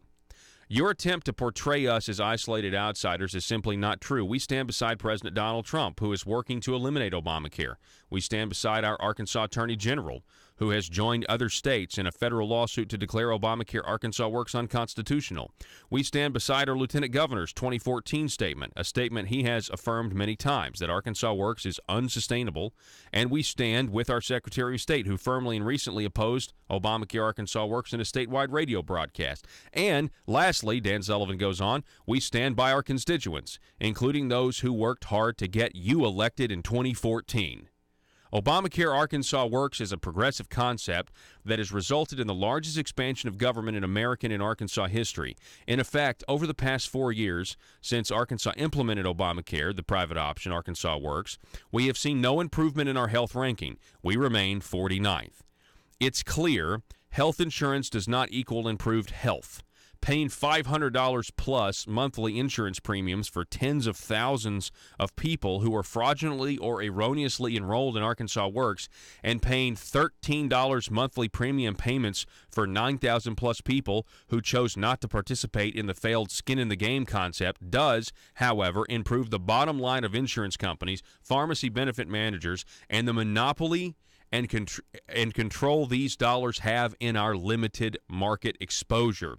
Your attempt to portray us as isolated outsiders is simply not true. We stand beside President Donald Trump, who is working to eliminate Obamacare. We stand beside our Arkansas Attorney General, who has joined other states in a federal lawsuit to declare Obamacare Arkansas Works unconstitutional. We stand beside our Lieutenant Governor's 2014 statement, a statement he has affirmed many times, that Arkansas Works is unsustainable, and we stand with our Secretary of State, who firmly and recently opposed Obamacare Arkansas Works in a statewide radio broadcast. And lastly, Dan Sullivan goes on, we stand by our constituents, including those who worked hard to get you elected in 2014. Obamacare Arkansas Works is a progressive concept that has resulted in the largest expansion of government in American and Arkansas history. In effect, over the past 4 years, since Arkansas implemented Obamacare, the private option Arkansas Works, we have seen no improvement in our health ranking. We remain 49th. It's clear health insurance does not equal improved health. Paying $500 plus monthly insurance premiums for tens of thousands of people who are fraudulently or erroneously enrolled in Arkansas Works, and paying $13 monthly premium payments for 9,000 plus people who chose not to participate in the failed skin in the game concept does, however, improve the bottom line of insurance companies, pharmacy benefit managers, and the monopoly and control these dollars have in our limited market exposure.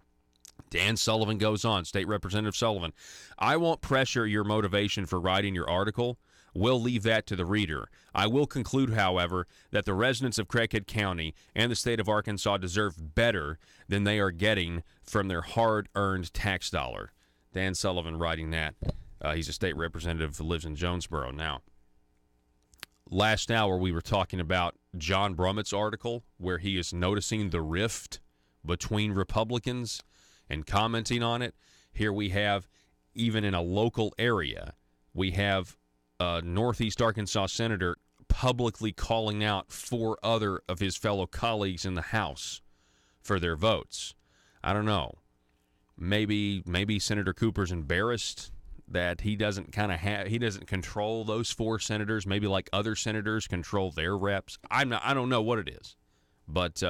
Dan Sullivan goes on, State Representative Sullivan, I won't pressure your motivation for writing your article. We'll leave that to the reader. I will conclude, however, that the residents of Craighead County and the state of Arkansas deserve better than they are getting from their hard-earned tax dollar. Dan Sullivan writing that. He's a state representative who lives in Jonesboro now. Last hour, we were talking about John Brummett's article where he is noticing the rift between Republicans and commenting on it. Here we have, even in a local area, we have a Northeast Arkansas senator publicly calling out 4 other of his fellow colleagues in the House for their votes. I don't know. Maybe Senator Cooper's embarrassed that he doesn't control those 4 senators. Maybe like other senators control their reps. I don't know what it is, but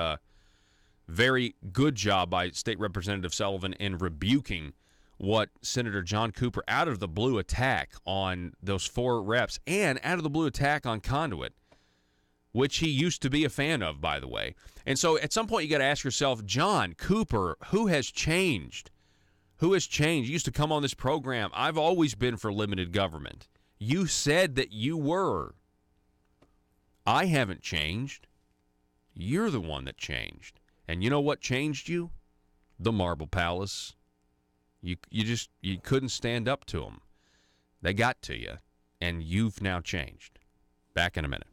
very good job by State Representative Sullivan in rebuking what Senator John Cooper, out of the blue attack on those 4 reps and out of the blue attack on Conduit, which he used to be a fan of, by the way. And so at some point you got to ask yourself, John Cooper, who has changed? Who has changed? You used to come on this program. I've always been for limited government. You said that you were. I haven't changed. You're the one that changed. And you know what changed you? The Marble Palace. You couldn't stand up to them. They got to you, and you've now changed. Back in a minute.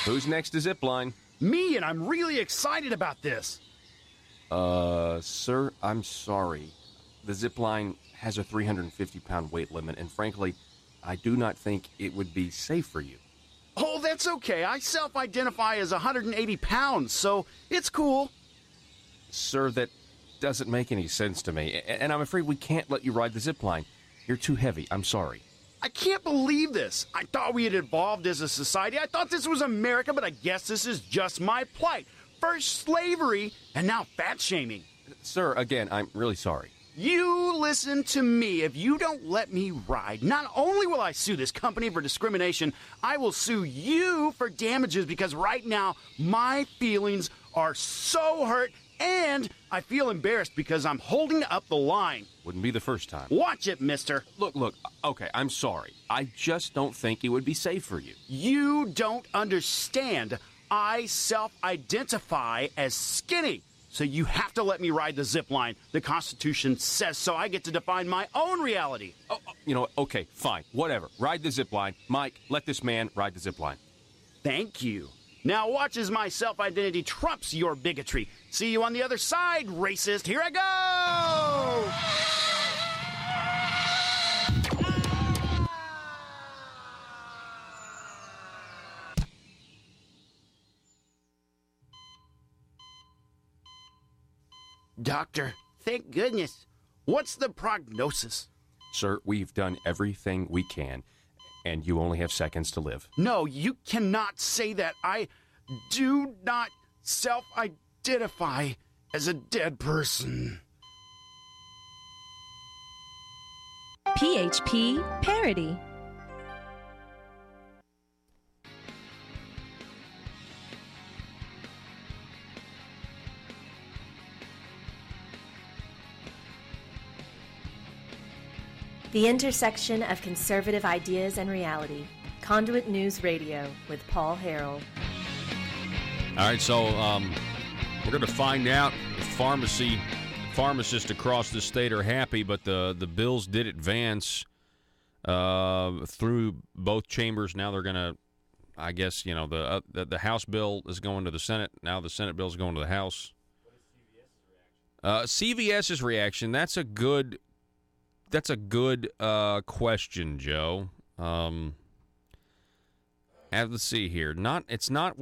Who's next to Zipline? Me, and I'm really excited about this. Sir, I'm sorry. The Zipline has a 350-pound weight limit, and frankly, I do not think it would be safe for you. Oh, that's okay. I self-identify as 180 pounds, so it's cool. Sir, that doesn't make any sense to me, and I'm afraid we can't let you ride the Zipline. You're too heavy. I'm sorry. I can't believe this. I thought we had evolved as a society. I thought this was America, but I guess this is just my plight. First slavery, and now fat shaming. Sir, again, I'm really sorry. You listen to me. If you don't let me ride, not only will I sue this company for discrimination, I will sue you for damages because right now my feelings are so hurt and I feel embarrassed because I'm holding up the line. Wouldn't be the first time. Watch it, mister. Look, okay, I'm sorry. I just don't think it would be safe for you. You don't understand. I self-identify as skinny. So you have to let me ride the zip line. The Constitution says so. I get to define my own reality. Oh, you know what? Okay, fine. Whatever. Ride the zip line. Mike, let this man ride the zip line. Thank you. Now watch as my self-identity trumps your bigotry. See you on the other side, racist. Here I go! Doctor, thank goodness. What's the prognosis? Sir, we've done everything we can, and you only have seconds to live. No, you cannot say that. I do not self-identify as a dead person. PHP Parody. The intersection of conservative ideas and reality. Conduit News Radio with Paul Harrell. All right, so we're going to find out if pharmacists across the state are happy, but the bills did advance through both chambers. Now they're going to, I guess, you know, the House bill is going to the Senate. Now the Senate bill is going to the House. What is CVS's reaction? That's a good question, Joe. Let's see here. It's not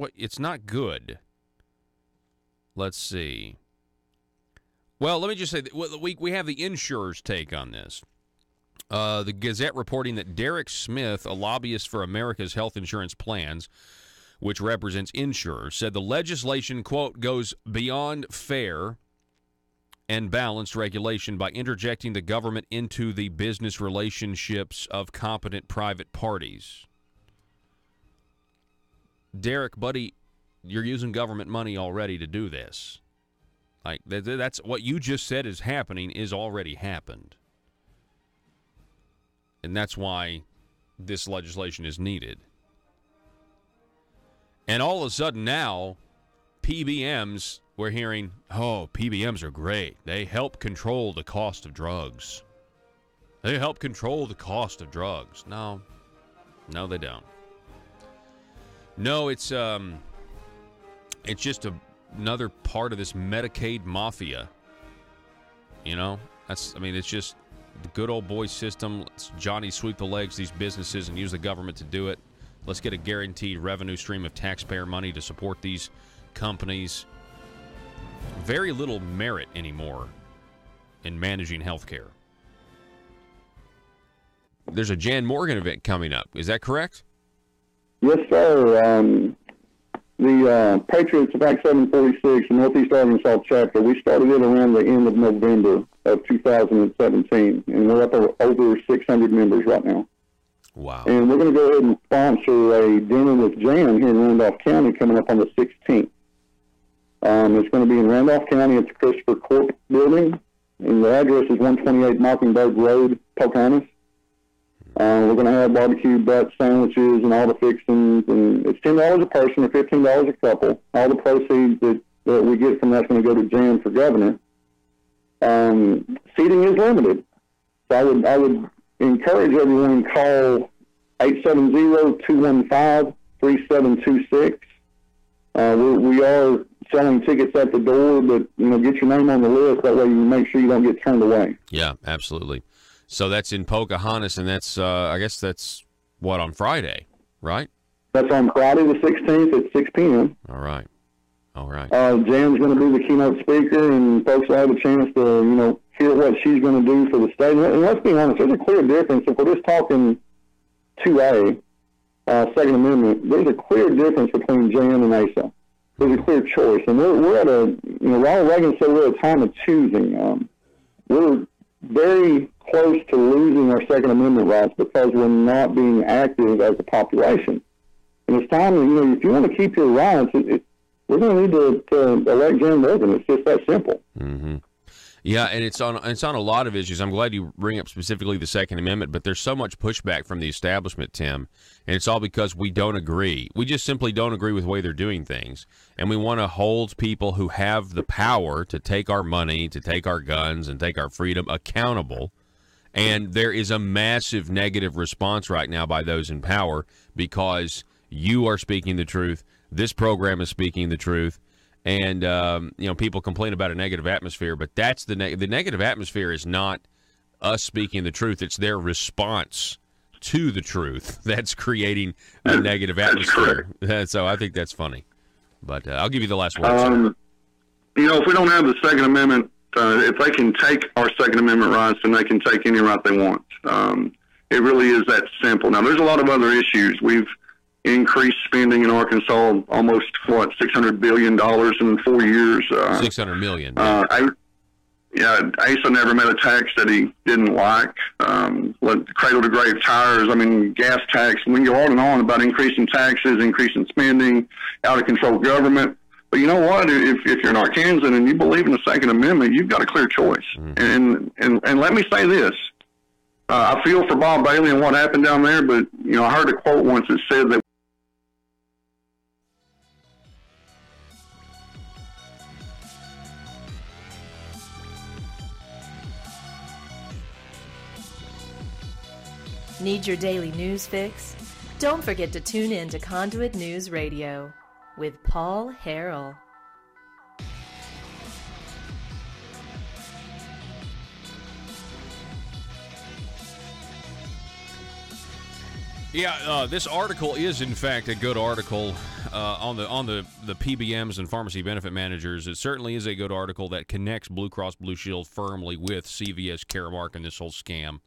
good. Let's see. Well, let me just say that we have the insurer's take on this. The Gazette reporting that Derek Smith, a lobbyist for America's health insurance plans, which represents insurers, said the legislation, quote, goes beyond fair and balanced regulation by interjecting the government into the business relationships of competent private parties. Derek, buddy, you're using government money already to do this. Like that's what you just said is happening is already happened. And that's why this legislation is needed. And all of a sudden now, PBMs, we're hearing, oh, PBMs are great. They help control the cost of drugs. They help control the cost of drugs. No, they don't. No, it's just another part of this Medicaid mafia. You know, it's just the good old boy system. Let's Johnny sweep the legs these businesses and use the government to do it. Let's get a guaranteed revenue stream of taxpayer money to support these companies. Very little merit anymore in managing healthcare. There's a Jan Morgan event coming up. Is that correct? Yes, sir. The Patriots of Act 746, the Northeast Arkansas chapter, we started it around the end of November of 2017, and we're up over 600 members right now. Wow. And we're going to go ahead and sponsor a dinner with Jan here in Randolph County coming up on the 16th. It's going to be in Randolph County. It's Christopher Corp building, and the address is 128 Mockingbird Road, Pocahontas. We're going to have barbecue butt sandwiches and all the fixings, and it's $10 a person or $15 a couple. All the proceeds that we get from that's going to go to Jan for governor. Seating is limited, so I would encourage everyone to call 870-215-3726. We are selling tickets at the door, but get your name on the list. That way you make sure you don't get turned away. Yeah, absolutely. So that's in Pocahontas, and that's I guess that's what, on Friday, right? That's on Friday the 16th at 6 p.m. All right. Jan's going to be the keynote speaker, and folks will have a chance to hear what she's going to do for the state. And let's be honest, there's a clear difference. If we're just talking 2A, Second Amendment, there's a clear difference between Jan and Asa. There's a clear choice. And we're at a, Ronald Reagan said we're at a time of choosing. We're very close to losing our Second Amendment rights because we're not being active as a population. And it's time, if you want to keep your rights, we're going to need to elect Jan Morgan. It's just that simple. Mm-hmm. Yeah, and it's on a lot of issues. I'm glad you bring up specifically the Second Amendment, but there's so much pushback from the establishment, Tim, and it's all because we don't agree. We just simply don't agree with the way they're doing things, and we want to hold people who have the power to take our money, to take our guns, and take our freedom accountable. And there is a massive negative response right now by those in power because you are speaking the truth. This program is speaking the truth. And, people complain about a negative atmosphere, but that's the negative atmosphere is not us speaking the truth. It's their response to the truth that's creating a negative atmosphere. So I think that's funny. But I'll give you the last word. If we don't have the Second Amendment, if they can take our Second Amendment rights, then they can take any right they want. It really is that simple. Now, there's a lot of other issues. We've increased spending in Arkansas almost, $600 billion in 4 years. $600 million. Asa never met a tax that he didn't like. Cradle-to-grave tires, gas tax. We can go on and on about increasing taxes, increasing spending, out-of-control government. But you know what? If you're an Arkansan and you believe in the Second Amendment, you've got a clear choice. Mm-hmm. And let me say this. I feel for Bob Bailey and what happened down there, but, I heard a quote once that said that Need your daily news fix? Don't forget to tune in to Conduit News Radio with Paul Harrell. Yeah, this article is in fact a good article on the PBMs and pharmacy benefit managers. It certainly is a good article that connects Blue Cross Blue Shield firmly with CVS Caremark and this whole scam.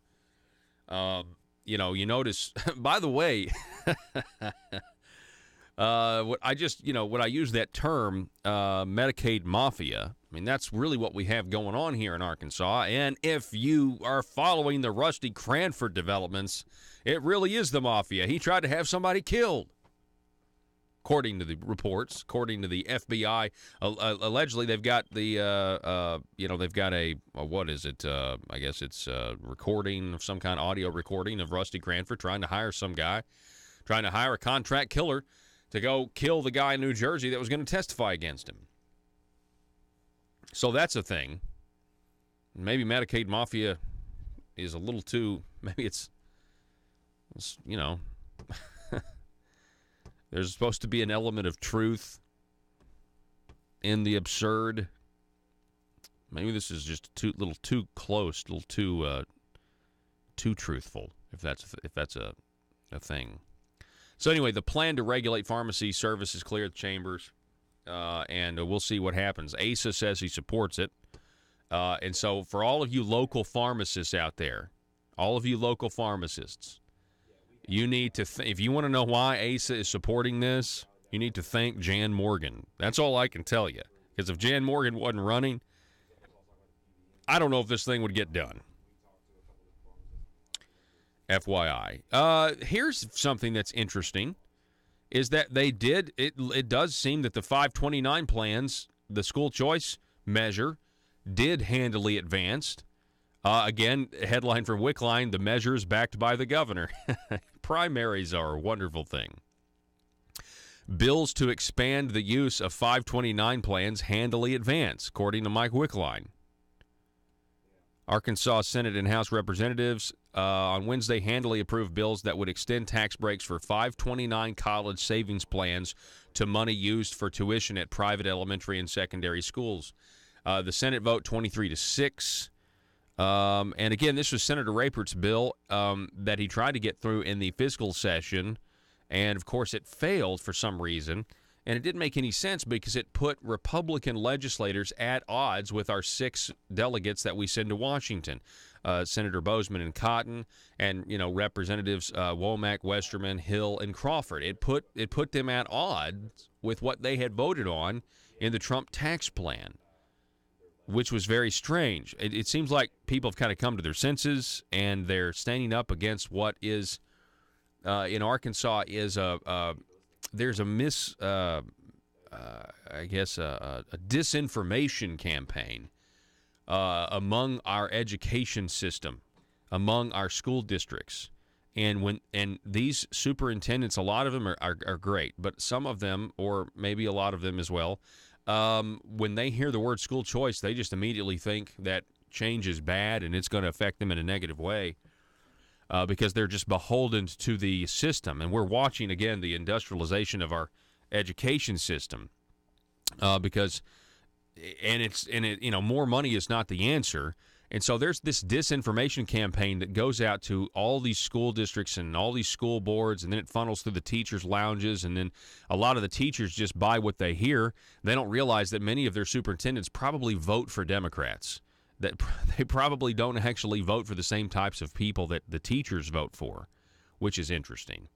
You notice, by the way, when I use that term, Medicaid mafia, that's really what we have going on here in Arkansas. And if you are following the Rusty Cranford developments, it really is the mafia. He tried to have somebody killed. According to the reports, according to the FBI, allegedly they've got they've got what is it? I guess it's a recording of some kind, audio recording of Rusty Cranford trying to hire some guy, trying to hire a contract killer to go kill the guy in New Jersey that was going to testify against him. So that's a thing. Maybe Medicaid mafia is a little too. Maybe it's There's supposed to be an element of truth in the absurd. Maybe this is just a little too close, a little too truthful, if that's a thing. So anyway, the plan to regulate pharmacy services cleared the chambers, and we'll see what happens. Asa says he supports it, and so for all of you local pharmacists out there, all of you local pharmacists, you need to, if you want to know why Asa is supporting this, you need to thank Jan Morgan. That's all I can tell you. Because if Jan Morgan wasn't running, I don't know if this thing would get done. FYI. Here's something that's interesting, is that it does seem that the 529 plans, the school choice measure, did handily advance. Again, headline from Wickline, the measures backed by the governor. Primaries are a wonderful thing. Bills to expand the use of 529 plans handily advance, according to Mike Wickline. Arkansas Senate and House Representatives on Wednesday handily approved bills that would extend tax breaks for 529 college savings plans to money used for tuition at private elementary and secondary schools. The Senate vote 23-6. And again, this was Senator Rapert's bill that he tried to get through in the fiscal session, and of course it failed for some reason. And it didn't make any sense because it put Republican legislators at odds with our 6 delegates that we send to Washington, Senator Bozeman and Cotton, and Representatives Womack, Westerman, Hill, and Crawford. It put them at odds with what they had voted on in the Trump tax plan, which was very strange. It seems like people have kind of come to their senses, and they're standing up against what is in Arkansas is there's a disinformation campaign among our education system, among our school districts. And these superintendents, a lot of them are great, but some of them, or maybe a lot of them as well, when they hear the word school choice, they just immediately think that change is bad and it's going to affect them in a negative way. Because they're just beholden to the system. And we're watching, again, the industrialization of our education system because more money is not the answer. And so there's this disinformation campaign that goes out to all these school districts and all these school boards, and then it funnels through the teachers' lounges, and then a lot of the teachers just buy what they hear. They don't realize that many of their superintendents probably vote for Democrats, that they probably don't actually vote for the same types of people that the teachers vote for, which is interesting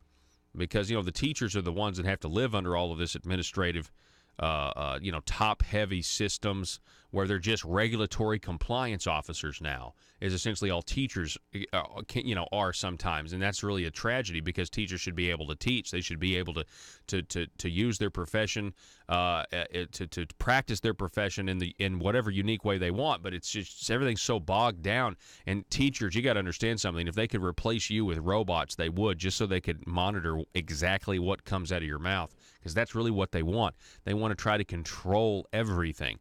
because, the teachers are the ones that have to live under all of this administrative, top-heavy systems where they're just regulatory compliance officers now, is essentially all teachers, are sometimes. And that's really a tragedy because teachers should be able to teach. They should be able to use their profession, to practice their profession in whatever unique way they want. But it's just everything's so bogged down. And teachers, you got to understand something. If they could replace you with robots, they would, just so they could monitor exactly what comes out of your mouth, because that's really what they want. They want to try to control everything.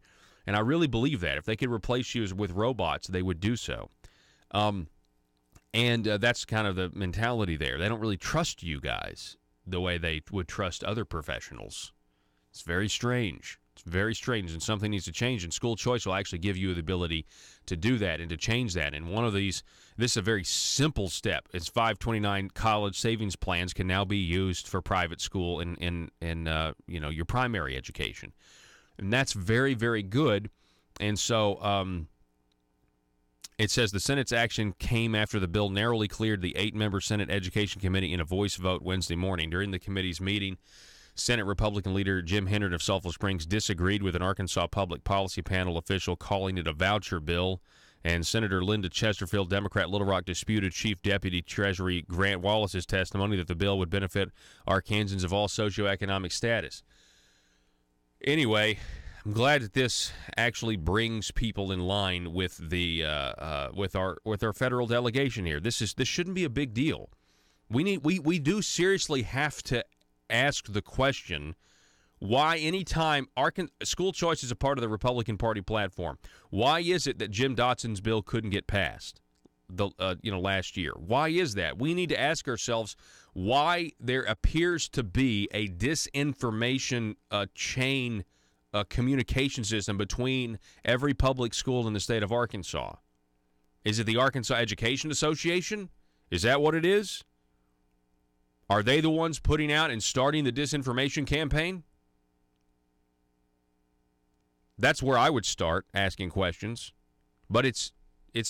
And I really believe that. If they could replace you with robots, they would do so. And that's kind of the mentality there. They don't really trust you guys the way they would trust other professionals. It's very strange. It's very strange, and something needs to change. And school choice will actually give you the ability to do that and to change that. And one of these, this is a very simple step. It's 529 college savings plans can now be used for private school in your primary education. And that's very, very good. And so it says the Senate's action came after the bill narrowly cleared the 8-member Senate Education Committee in a voice vote Wednesday morning. During the committee's meeting, Senate Republican leader Jim Hendren of Sulphur Springs disagreed with an Arkansas Public Policy Panel official calling it a voucher bill. And Senator Linda Chesterfield, Democrat, Little Rock, disputed Chief Deputy Treasury Grant Wallace's testimony that the bill would benefit Arkansans of all socioeconomic status. Anyway, I'm glad that this actually brings people in line with the with our federal delegation here. This shouldn't be a big deal. We do seriously have to ask the question, why anytime school choice is a part of the Republican Party platform, why is it that Jim Dotson's bill couldn't get passed last year? Why is that? We need to ask ourselves why there appears to be a disinformation chain communication system between every public school in the state of Arkansas. Is it the Arkansas Education Association? Is that what it is? Are they the ones putting out and starting the disinformation campaign? That's where I would start asking questions. But it's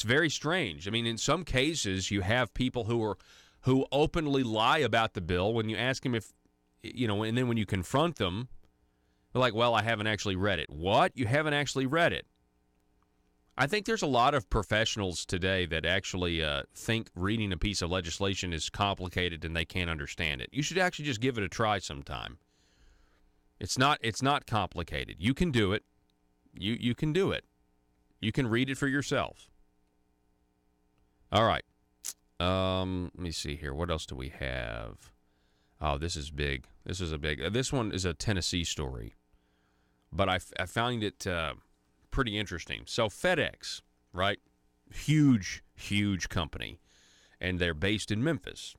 very strange. I mean, in some cases, you have people who openly lie about the bill when you ask them if, and then when you confront them, they're like, well, I haven't actually read it. What? You haven't actually read it? I think there's a lot of professionals today that actually think reading a piece of legislation is complicated and they can't understand it. You should actually just give it a try sometime. It's not complicated. You can do it. You can do it. You can read it for yourself. All right. Let me see here. What else do we have? Oh, this is big. This one is a Tennessee story, but I found it pretty interesting. So FedEx, right? Huge company, and they're based in Memphis,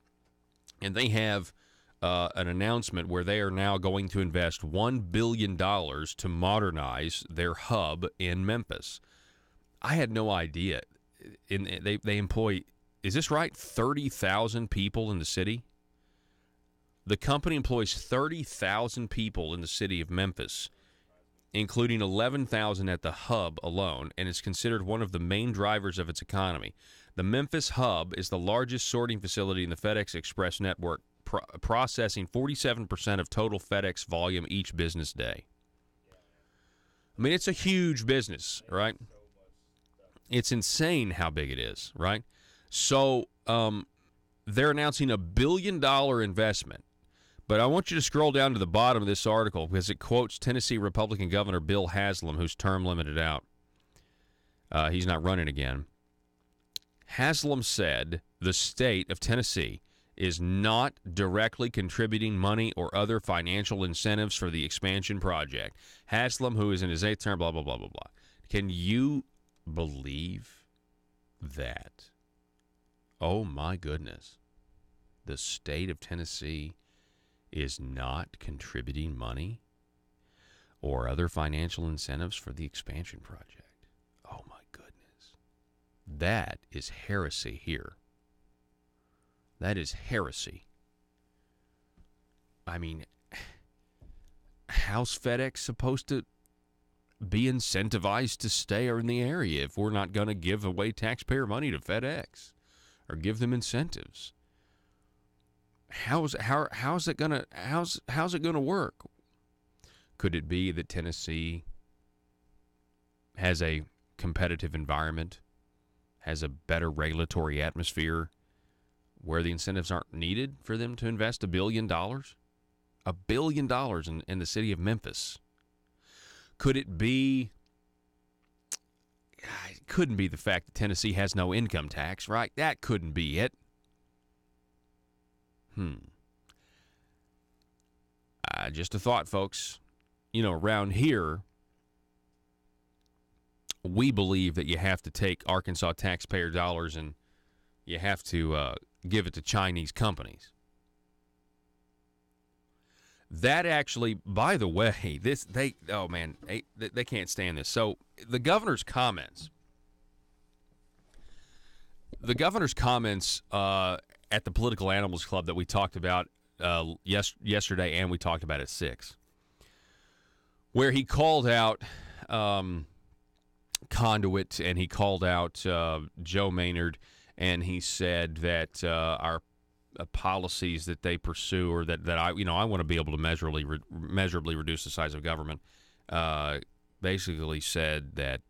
and they have an announcement where they are now going to invest $1 billion to modernize their hub in Memphis. I had no idea. They employ, is this right, 30,000 people in the city? The company employs 30,000 people in the city of Memphis, including 11,000 at the hub alone, and is considered one of the main drivers of its economy. The Memphis hub is the largest sorting facility in the FedEx Express network, processing 47% of total FedEx volume each business day. I mean, it's a huge business, right? It's insane how big it is, right? So they're announcing $1 billion investment. But I want you to scroll down to the bottom of this article because it quotes Tennessee Republican Governor Bill Haslam, whose term limited out. He's not running again. Haslam said the state of Tennessee is not directly contributing money or other financial incentives for the expansion project. Haslam, who is in his 8th term, blah, blah, blah, blah, blah. Can you believe that? Oh, my goodness. The state of Tennessee is not contributing money or other financial incentives for the expansion project. Oh, my goodness. That is heresy here. That is heresy. I mean, how's FedEx supposed to be incentivized to stay in the area if we're not going to give away taxpayer money to FedEx or give them incentives? How's it gonna work? Could it be that Tennessee has a competitive environment, has a better regulatory atmosphere, where the incentives aren't needed for them to invest $1 billion? $1 billion in the city of Memphis. Could it be? It couldn't be the fact that Tennessee has no income tax, right? That couldn't be it. Just a thought, folks. You know, around here, we believe that you have to take Arkansas taxpayer dollars and you have to give it to Chinese companies. That actually, by the way, they can't stand this. So the governor's comments at the Political Animals Club that we talked about yesterday, and we talked about at 6, where he called out Conduit and he called out Joe Maynard, and he said that our policies that they pursue, or that I want to be able to measurably reduce the size of government. Basically said that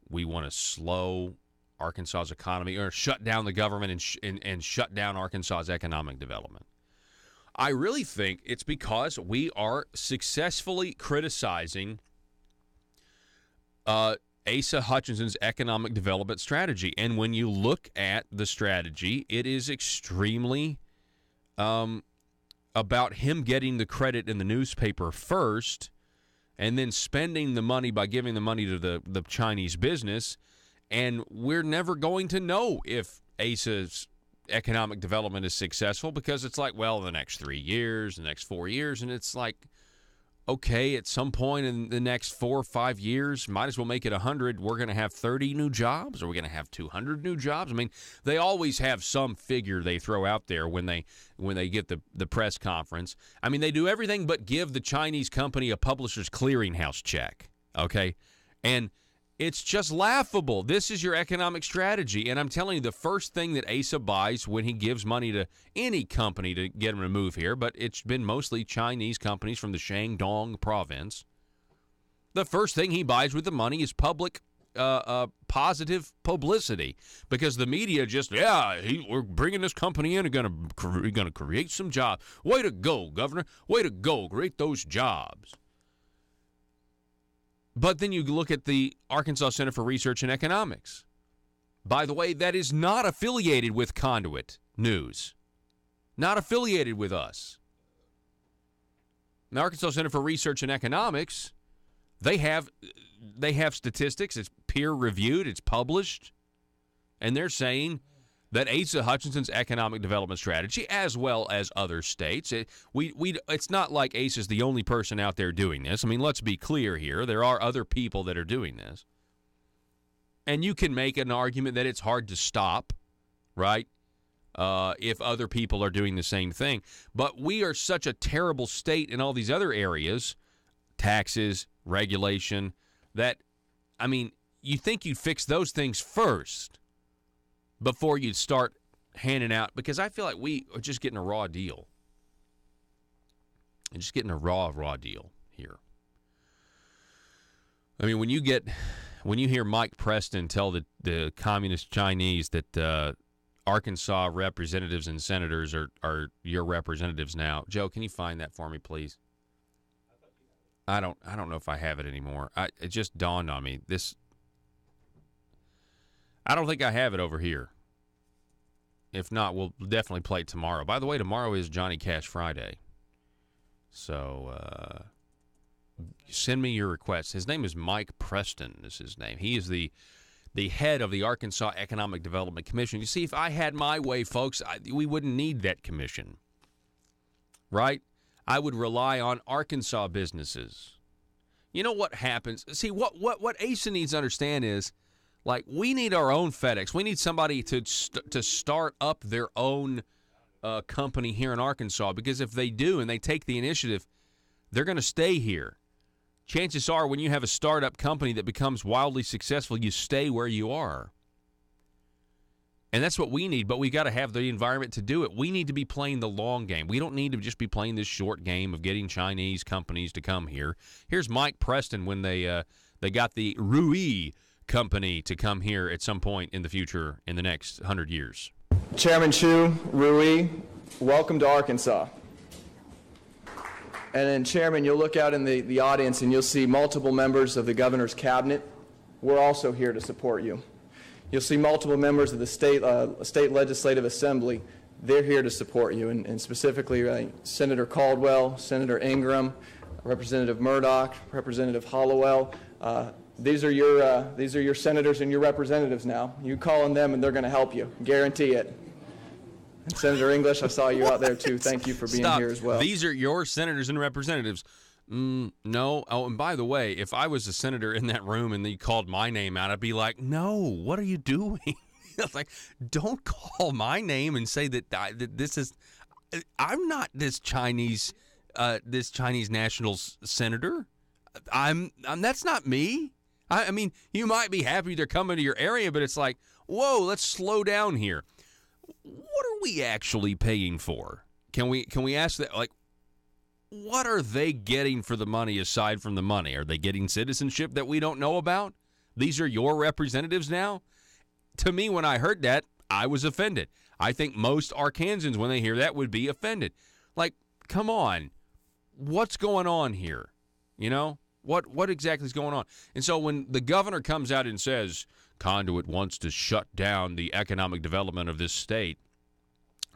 we want to slow Arkansas's economy, or shut down the government and shut down Arkansas's economic development. I really think it's because we are successfully criticizing Asa Hutchinson's economic development strategy. And when you look at the strategy, it is extremely about him getting the credit in the newspaper first and then spending the money by giving the money to the Chinese business. And we're never going to know if Asa's economic development is successful, because it's like, well, the next 3 years, the next 4 years, and it's like, okay, at some point in the next 4 or 5 years, might as well make it 100. We're going to have 30 new jobs, or we're going to have 200 new jobs. I mean, they always have some figure they throw out there when they get the press conference. I mean, they do everything but give the Chinese company a publisher's clearinghouse check, okay? And it's just laughable. This is your economic strategy. And I'm telling you, the first thing that Asa buys when he gives money to any company to get him to move here, but it's been mostly Chinese companies from the Shandong province, the first thing he buys with the money is public positive publicity, because the media just, we're bringing this company in and going to create some jobs. Way to go, Governor. Way to go. Create those jobs. But then you look at the Arkansas Center for Research and Economics. By the way, that is not affiliated with Conduit News. Not affiliated with us. The Arkansas Center for Research and Economics, they have statistics. It's peer-reviewed. It's published. And they're saying that Asa Hutchinson's economic development strategy, as well as other states, it's not like Asa's the only person out there doing this. I mean, let's be clear here. There are other people that are doing this. And you can make an argument that it's hard to stop, right? if other people are doing the same thing. But we are such a terrible state in all these other areas, taxes, regulation, that, I mean, you think you'd fix those things first before you'd start handing out, because I feel like we are just getting a raw deal. And just getting a raw deal here. I mean, when you hear Mike Preston tell the communist Chinese that Arkansas representatives and senators are your representatives now. Joe, can you find that for me, please? I don't know if I have it anymore. It just dawned on me. I don't think I have it over here. If not, we'll definitely play it tomorrow. By the way, tomorrow is Johnny Cash Friday. So send me your requests. His name is Mike Preston is his name. He is the head of the Arkansas Economic Development Commission. You see, if I had my way, folks, we wouldn't need that commission, right? I would rely on Arkansas businesses. You know what happens? See, what ASA needs to understand is, like, we need our own FedEx. We need somebody to start up their own company here in Arkansas, because if they do and they take the initiative, they're going to stay here. Chances are when you have a startup company that becomes wildly successful, you stay where you are. And that's what we need, but we got to have the environment to do it. We need to be playing the long game. We don't need to just be playing this short game of getting Chinese companies to come here. Here's Mike Preston when they got the Rui company to come here at some point in the future in the next 100 years. Chairman Chu, Rui, welcome to Arkansas. And then, Chairman, you'll look out in the audience and you'll see multiple members of the governor's cabinet. We're also here to support you. You'll see multiple members of the state legislative assembly. They're here to support you, and specifically Senator Caldwell, Senator Ingram, Representative Murdoch, Representative Hollowell. These are your senators and your representatives now. You call on them and they're going to help you. Guarantee it. And Senator English, I saw you out there too. Thank you for being here as well. These are your senators and representatives. No. Oh, and by the way, if I was a senator in that room and they called my name out, I'd be like, no, what are you doing? Like, don't call my name and say that this is, I'm not this Chinese national senator. That's not me. I mean, you might be happy they're coming to your area, but it's like, whoa, let's slow down here. What are we actually paying for? Can we ask that? Like, what are they getting for the money aside from the money? Are they getting citizenship that we don't know about? These are your representatives now? To me, when I heard that, I was offended. I think most Arkansans, when they hear that, would be offended. Like, come on. What's going on here? You know? What exactly is going on? And so when the governor comes out and says, Conduit wants to shut down the economic development of this state,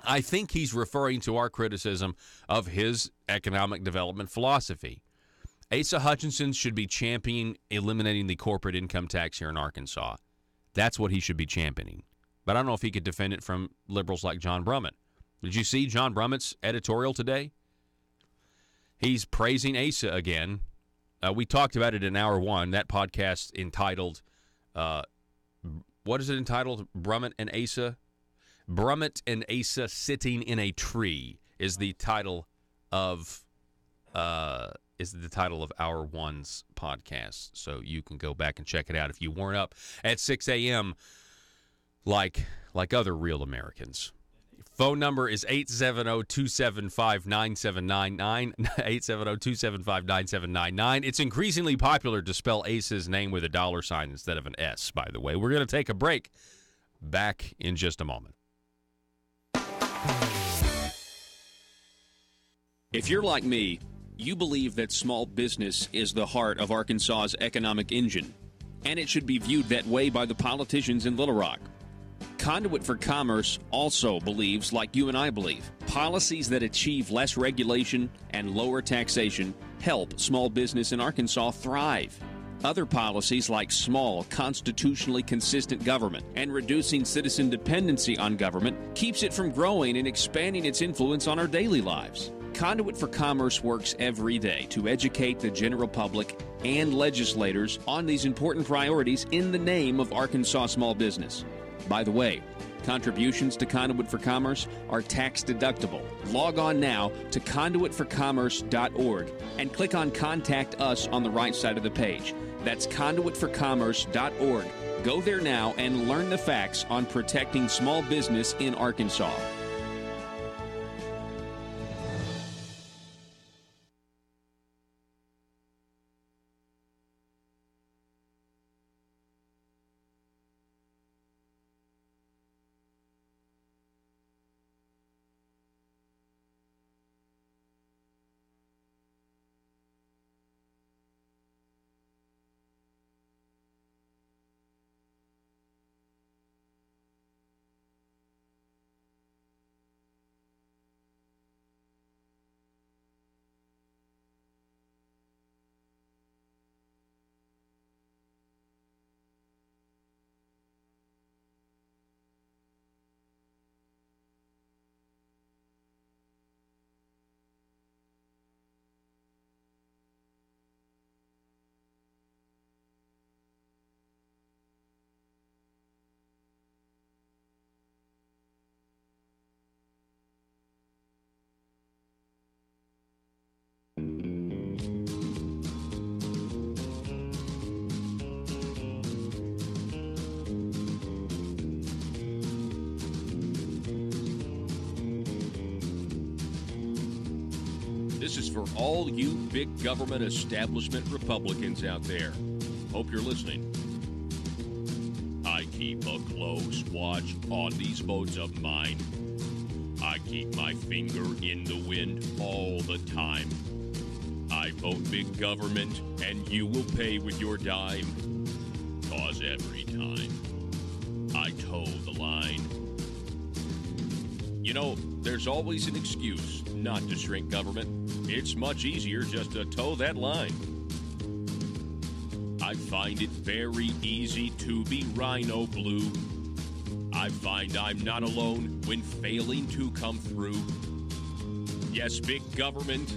I think he's referring to our criticism of his economic development philosophy. Asa Hutchinson should be championing eliminating the corporate income tax here in Arkansas. That's what he should be championing. But I don't know if he could defend it from liberals like John Brummett. Did you see John Brummett's editorial today? He's praising Asa again. We talked about it in Hour 1, that podcast entitled, what is it entitled? Brummett and Asa? Brummett and Asa Sitting in a Tree is the title of Hour 1's podcast. So you can go back and check it out if you weren't up at 6 a.m. like other real Americans. Phone number is 870-275-9799, 870-275-9799. It's increasingly popular to spell Asa's name with a $sign instead of an S, by the way. We're going to take a break. Back in just a moment. If you're like me, you believe that small business is the heart of Arkansas's economic engine, and it should be viewed that way by the politicians in Little Rock. Conduit for Commerce also believes, like you and I believe, policies that achieve less regulation and lower taxation help small business in Arkansas thrive. Other policies like small, constitutionally consistent government and reducing citizen dependency on government keeps it from growing and expanding its influence on our daily lives. Conduit for Commerce works every day to educate the general public and legislators on these important priorities in the name of Arkansas small business. By the way, Contributions to Conduit for Commerce are tax deductible. Log on now to conduitforcommerce.org and click on Contact Us on the right side of the page. That's conduitforcommerce.org. Go there now and learn the facts on protecting small business in Arkansas. This is for all you big government establishment Republicans out there. Hope you're listening. I keep a close watch on these votes of mine. I keep my finger in the wind all the time. I vote big government, and you will pay with your dime. 'Cause every time I toe the line. You know, there's always an excuse not to shrink government. It's much easier just to toe that line. I find it very easy to be rhino blue. I find I'm not alone when failing to come through. Yes, big government,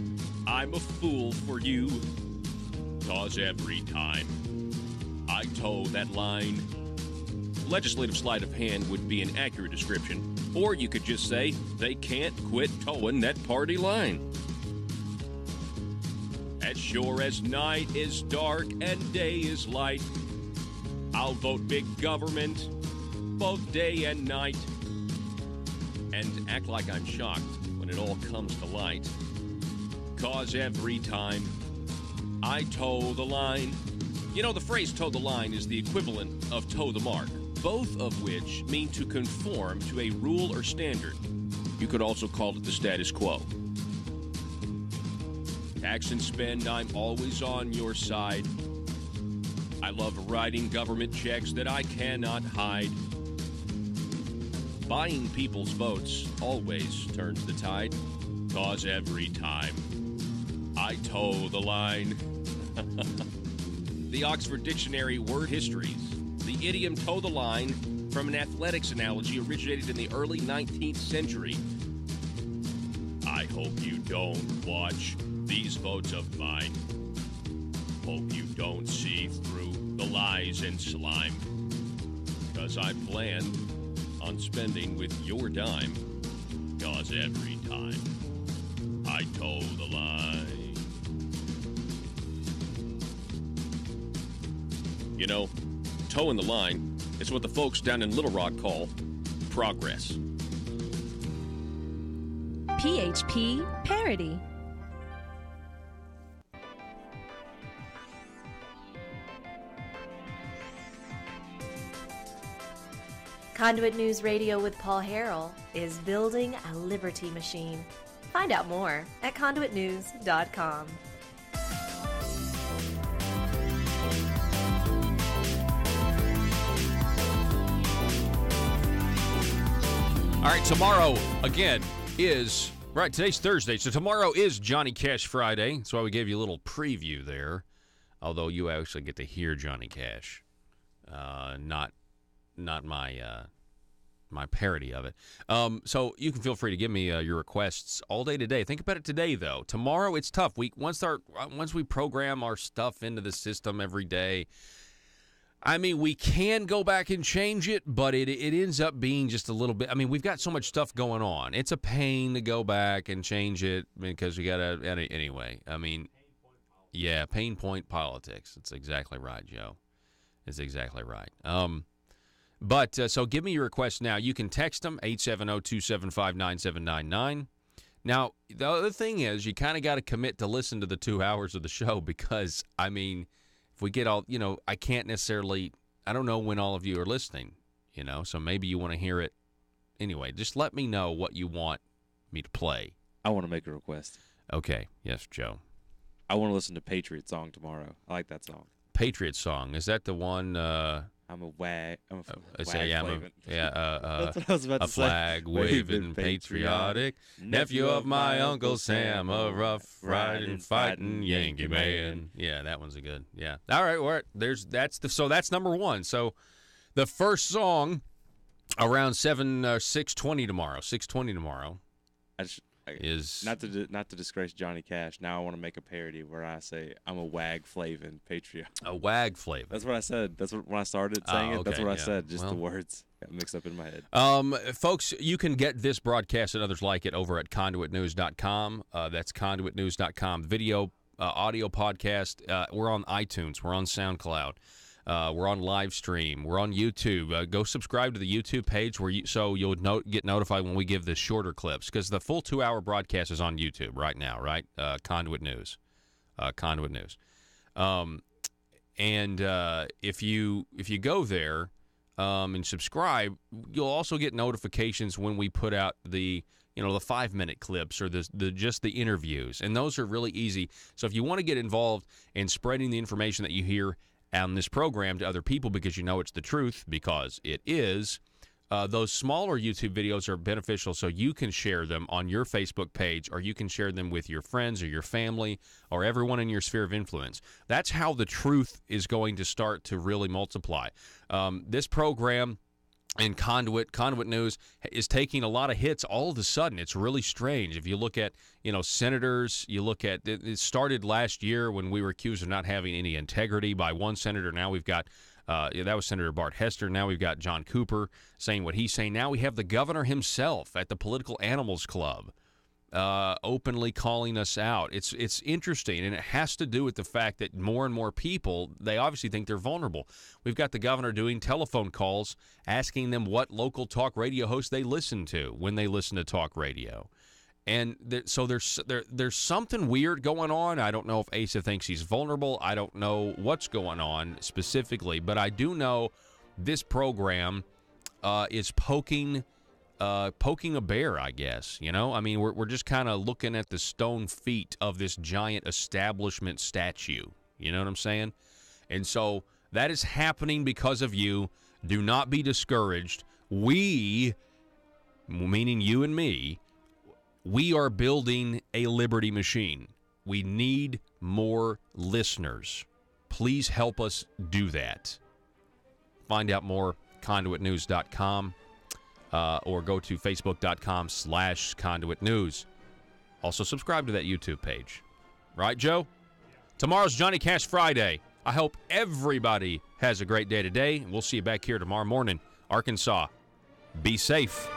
I'm a fool for you. 'Cause every time I toe that line. Legislative sleight of hand would be an accurate description. Or you could just say, they can't quit towing that party line. As sure as night is dark and day is light, I'll vote big government both day and night. And act like I'm shocked when it all comes to light. 'Cause every time I toe the line. You know, the phrase toe the line is the equivalent of toe the mark, both of which mean to conform to a rule or standard. You could also call it the status quo. Tax and spend, I'm always on your side. I love writing government checks that I cannot hide. Buying people's votes always turns the tide. 'Cause every time I toe the line. The Oxford Dictionary word histories. The idiom toe the line, from an athletics analogy, originated in the early 19th century. I hope you don't watch these votes of mine. Hope you don't see through the lies and slime. 'Cause I plan on spending with your dime. 'Cause every time I toe the line. You know, toeing the line is what the folks down in Little Rock call progress. PHP Parody. Conduit News Radio with Paul Harrell is building a liberty machine. Find out more at conduitnews.com. All right, tomorrow, again, is, right, today's Thursday, so tomorrow is Johnny Cash Friday. That's why we gave you a little preview there, although you actually get to hear Johnny Cash, not my parody of it. So you can feel free to give me your requests all day today. Think about it today, though. Tomorrow, it's tough. Once we program our stuff into the system every day, I mean, we can go back and change it, but it ends up being just a little bit. I mean, we've got so much stuff going on. It's a pain to go back and change it because we got to, anyway. I mean, yeah, pain point politics. That's exactly right, Joe. That's exactly right. So give me your requests now. You can text them, 870-275-9799. Now, the other thing is you kind of got to commit to listen to the 2 hours of the show because, I mean, if we get all, I can't necessarily, I don't know when all of you are listening, so maybe you want to hear it. Anyway, just let me know what you want me to play. I want to make a request. Okay. Yes, Joe. I want to listen to Patriot Song tomorrow. I like that song. Patriot Song. Is that the one? I'm a wag. I'm a that's what I was about to say. Flag waving patriotic nephew of my Uncle Sam, a rough riding fighting Yankee man. Yeah, that one's a good. Yeah. All right. That's number one. So the first song around 6:20 tomorrow. 6:20 tomorrow. Is not to disgrace Johnny Cash. Now I want to make a parody where I say I'm a wag flavin' patriot. A wag flavin'. That's what I said. That's what when I started saying it. That's what I said. Just the words got mixed up in my head. Folks, you can get this broadcast and others like it over at conduitnews.com. That's conduitnews.com. Video, audio podcast. We're on iTunes. We're on SoundCloud. We're on live stream. We're on YouTube. Go subscribe to the YouTube page so you'll get notified when we give the shorter clips because the full 2-hour broadcast is on YouTube right now, right? Conduit News. Conduit News. If you go there and subscribe, you'll also get notifications when we put out the 5-minute clips or just the interviews, and those are really easy. So if you want to get involved in spreading the information that you hear on this program to other people because it's the truth, because it is, those smaller YouTube videos are beneficial so you can share them on your Facebook page or you can share them with your friends or your family or everyone in your sphere of influence. That's how the truth is going to start to really multiply. This program and Conduit News is taking a lot of hits all of a sudden. It's really strange. If you look at, senators, you look at, it started last year when we were accused of not having any integrity by one senator. Now we've got, that was Senator Bart Hester. Now we've got John Cooper saying what he's saying. Now we have the governor himself at the Political Animals Club openly calling us out. It's interesting, and it has to do with the fact that more and more people, they obviously think they're vulnerable. We've got the governor doing telephone calls, asking them what local talk radio hosts they listen to when they listen to talk radio. And so there's something weird going on. I don't know if Asa thinks he's vulnerable. I don't know what's going on specifically, but I do know this program is poking a bear, I guess. I mean, we're just kind of looking at the stone feet of this giant establishment statue. You know what I'm saying? And so that is happening because of you. Do not be discouraged. We, meaning you and me, we are building a liberty machine. We need more listeners. Please help us do that. Find out more, conduitnews.com. Or go to facebook.com/Conduit News. Also, subscribe to that YouTube page. Right, Joe? Tomorrow's Johnny Cash Friday. I hope everybody has a great day today. We'll see you back here tomorrow morning. Arkansas, be safe.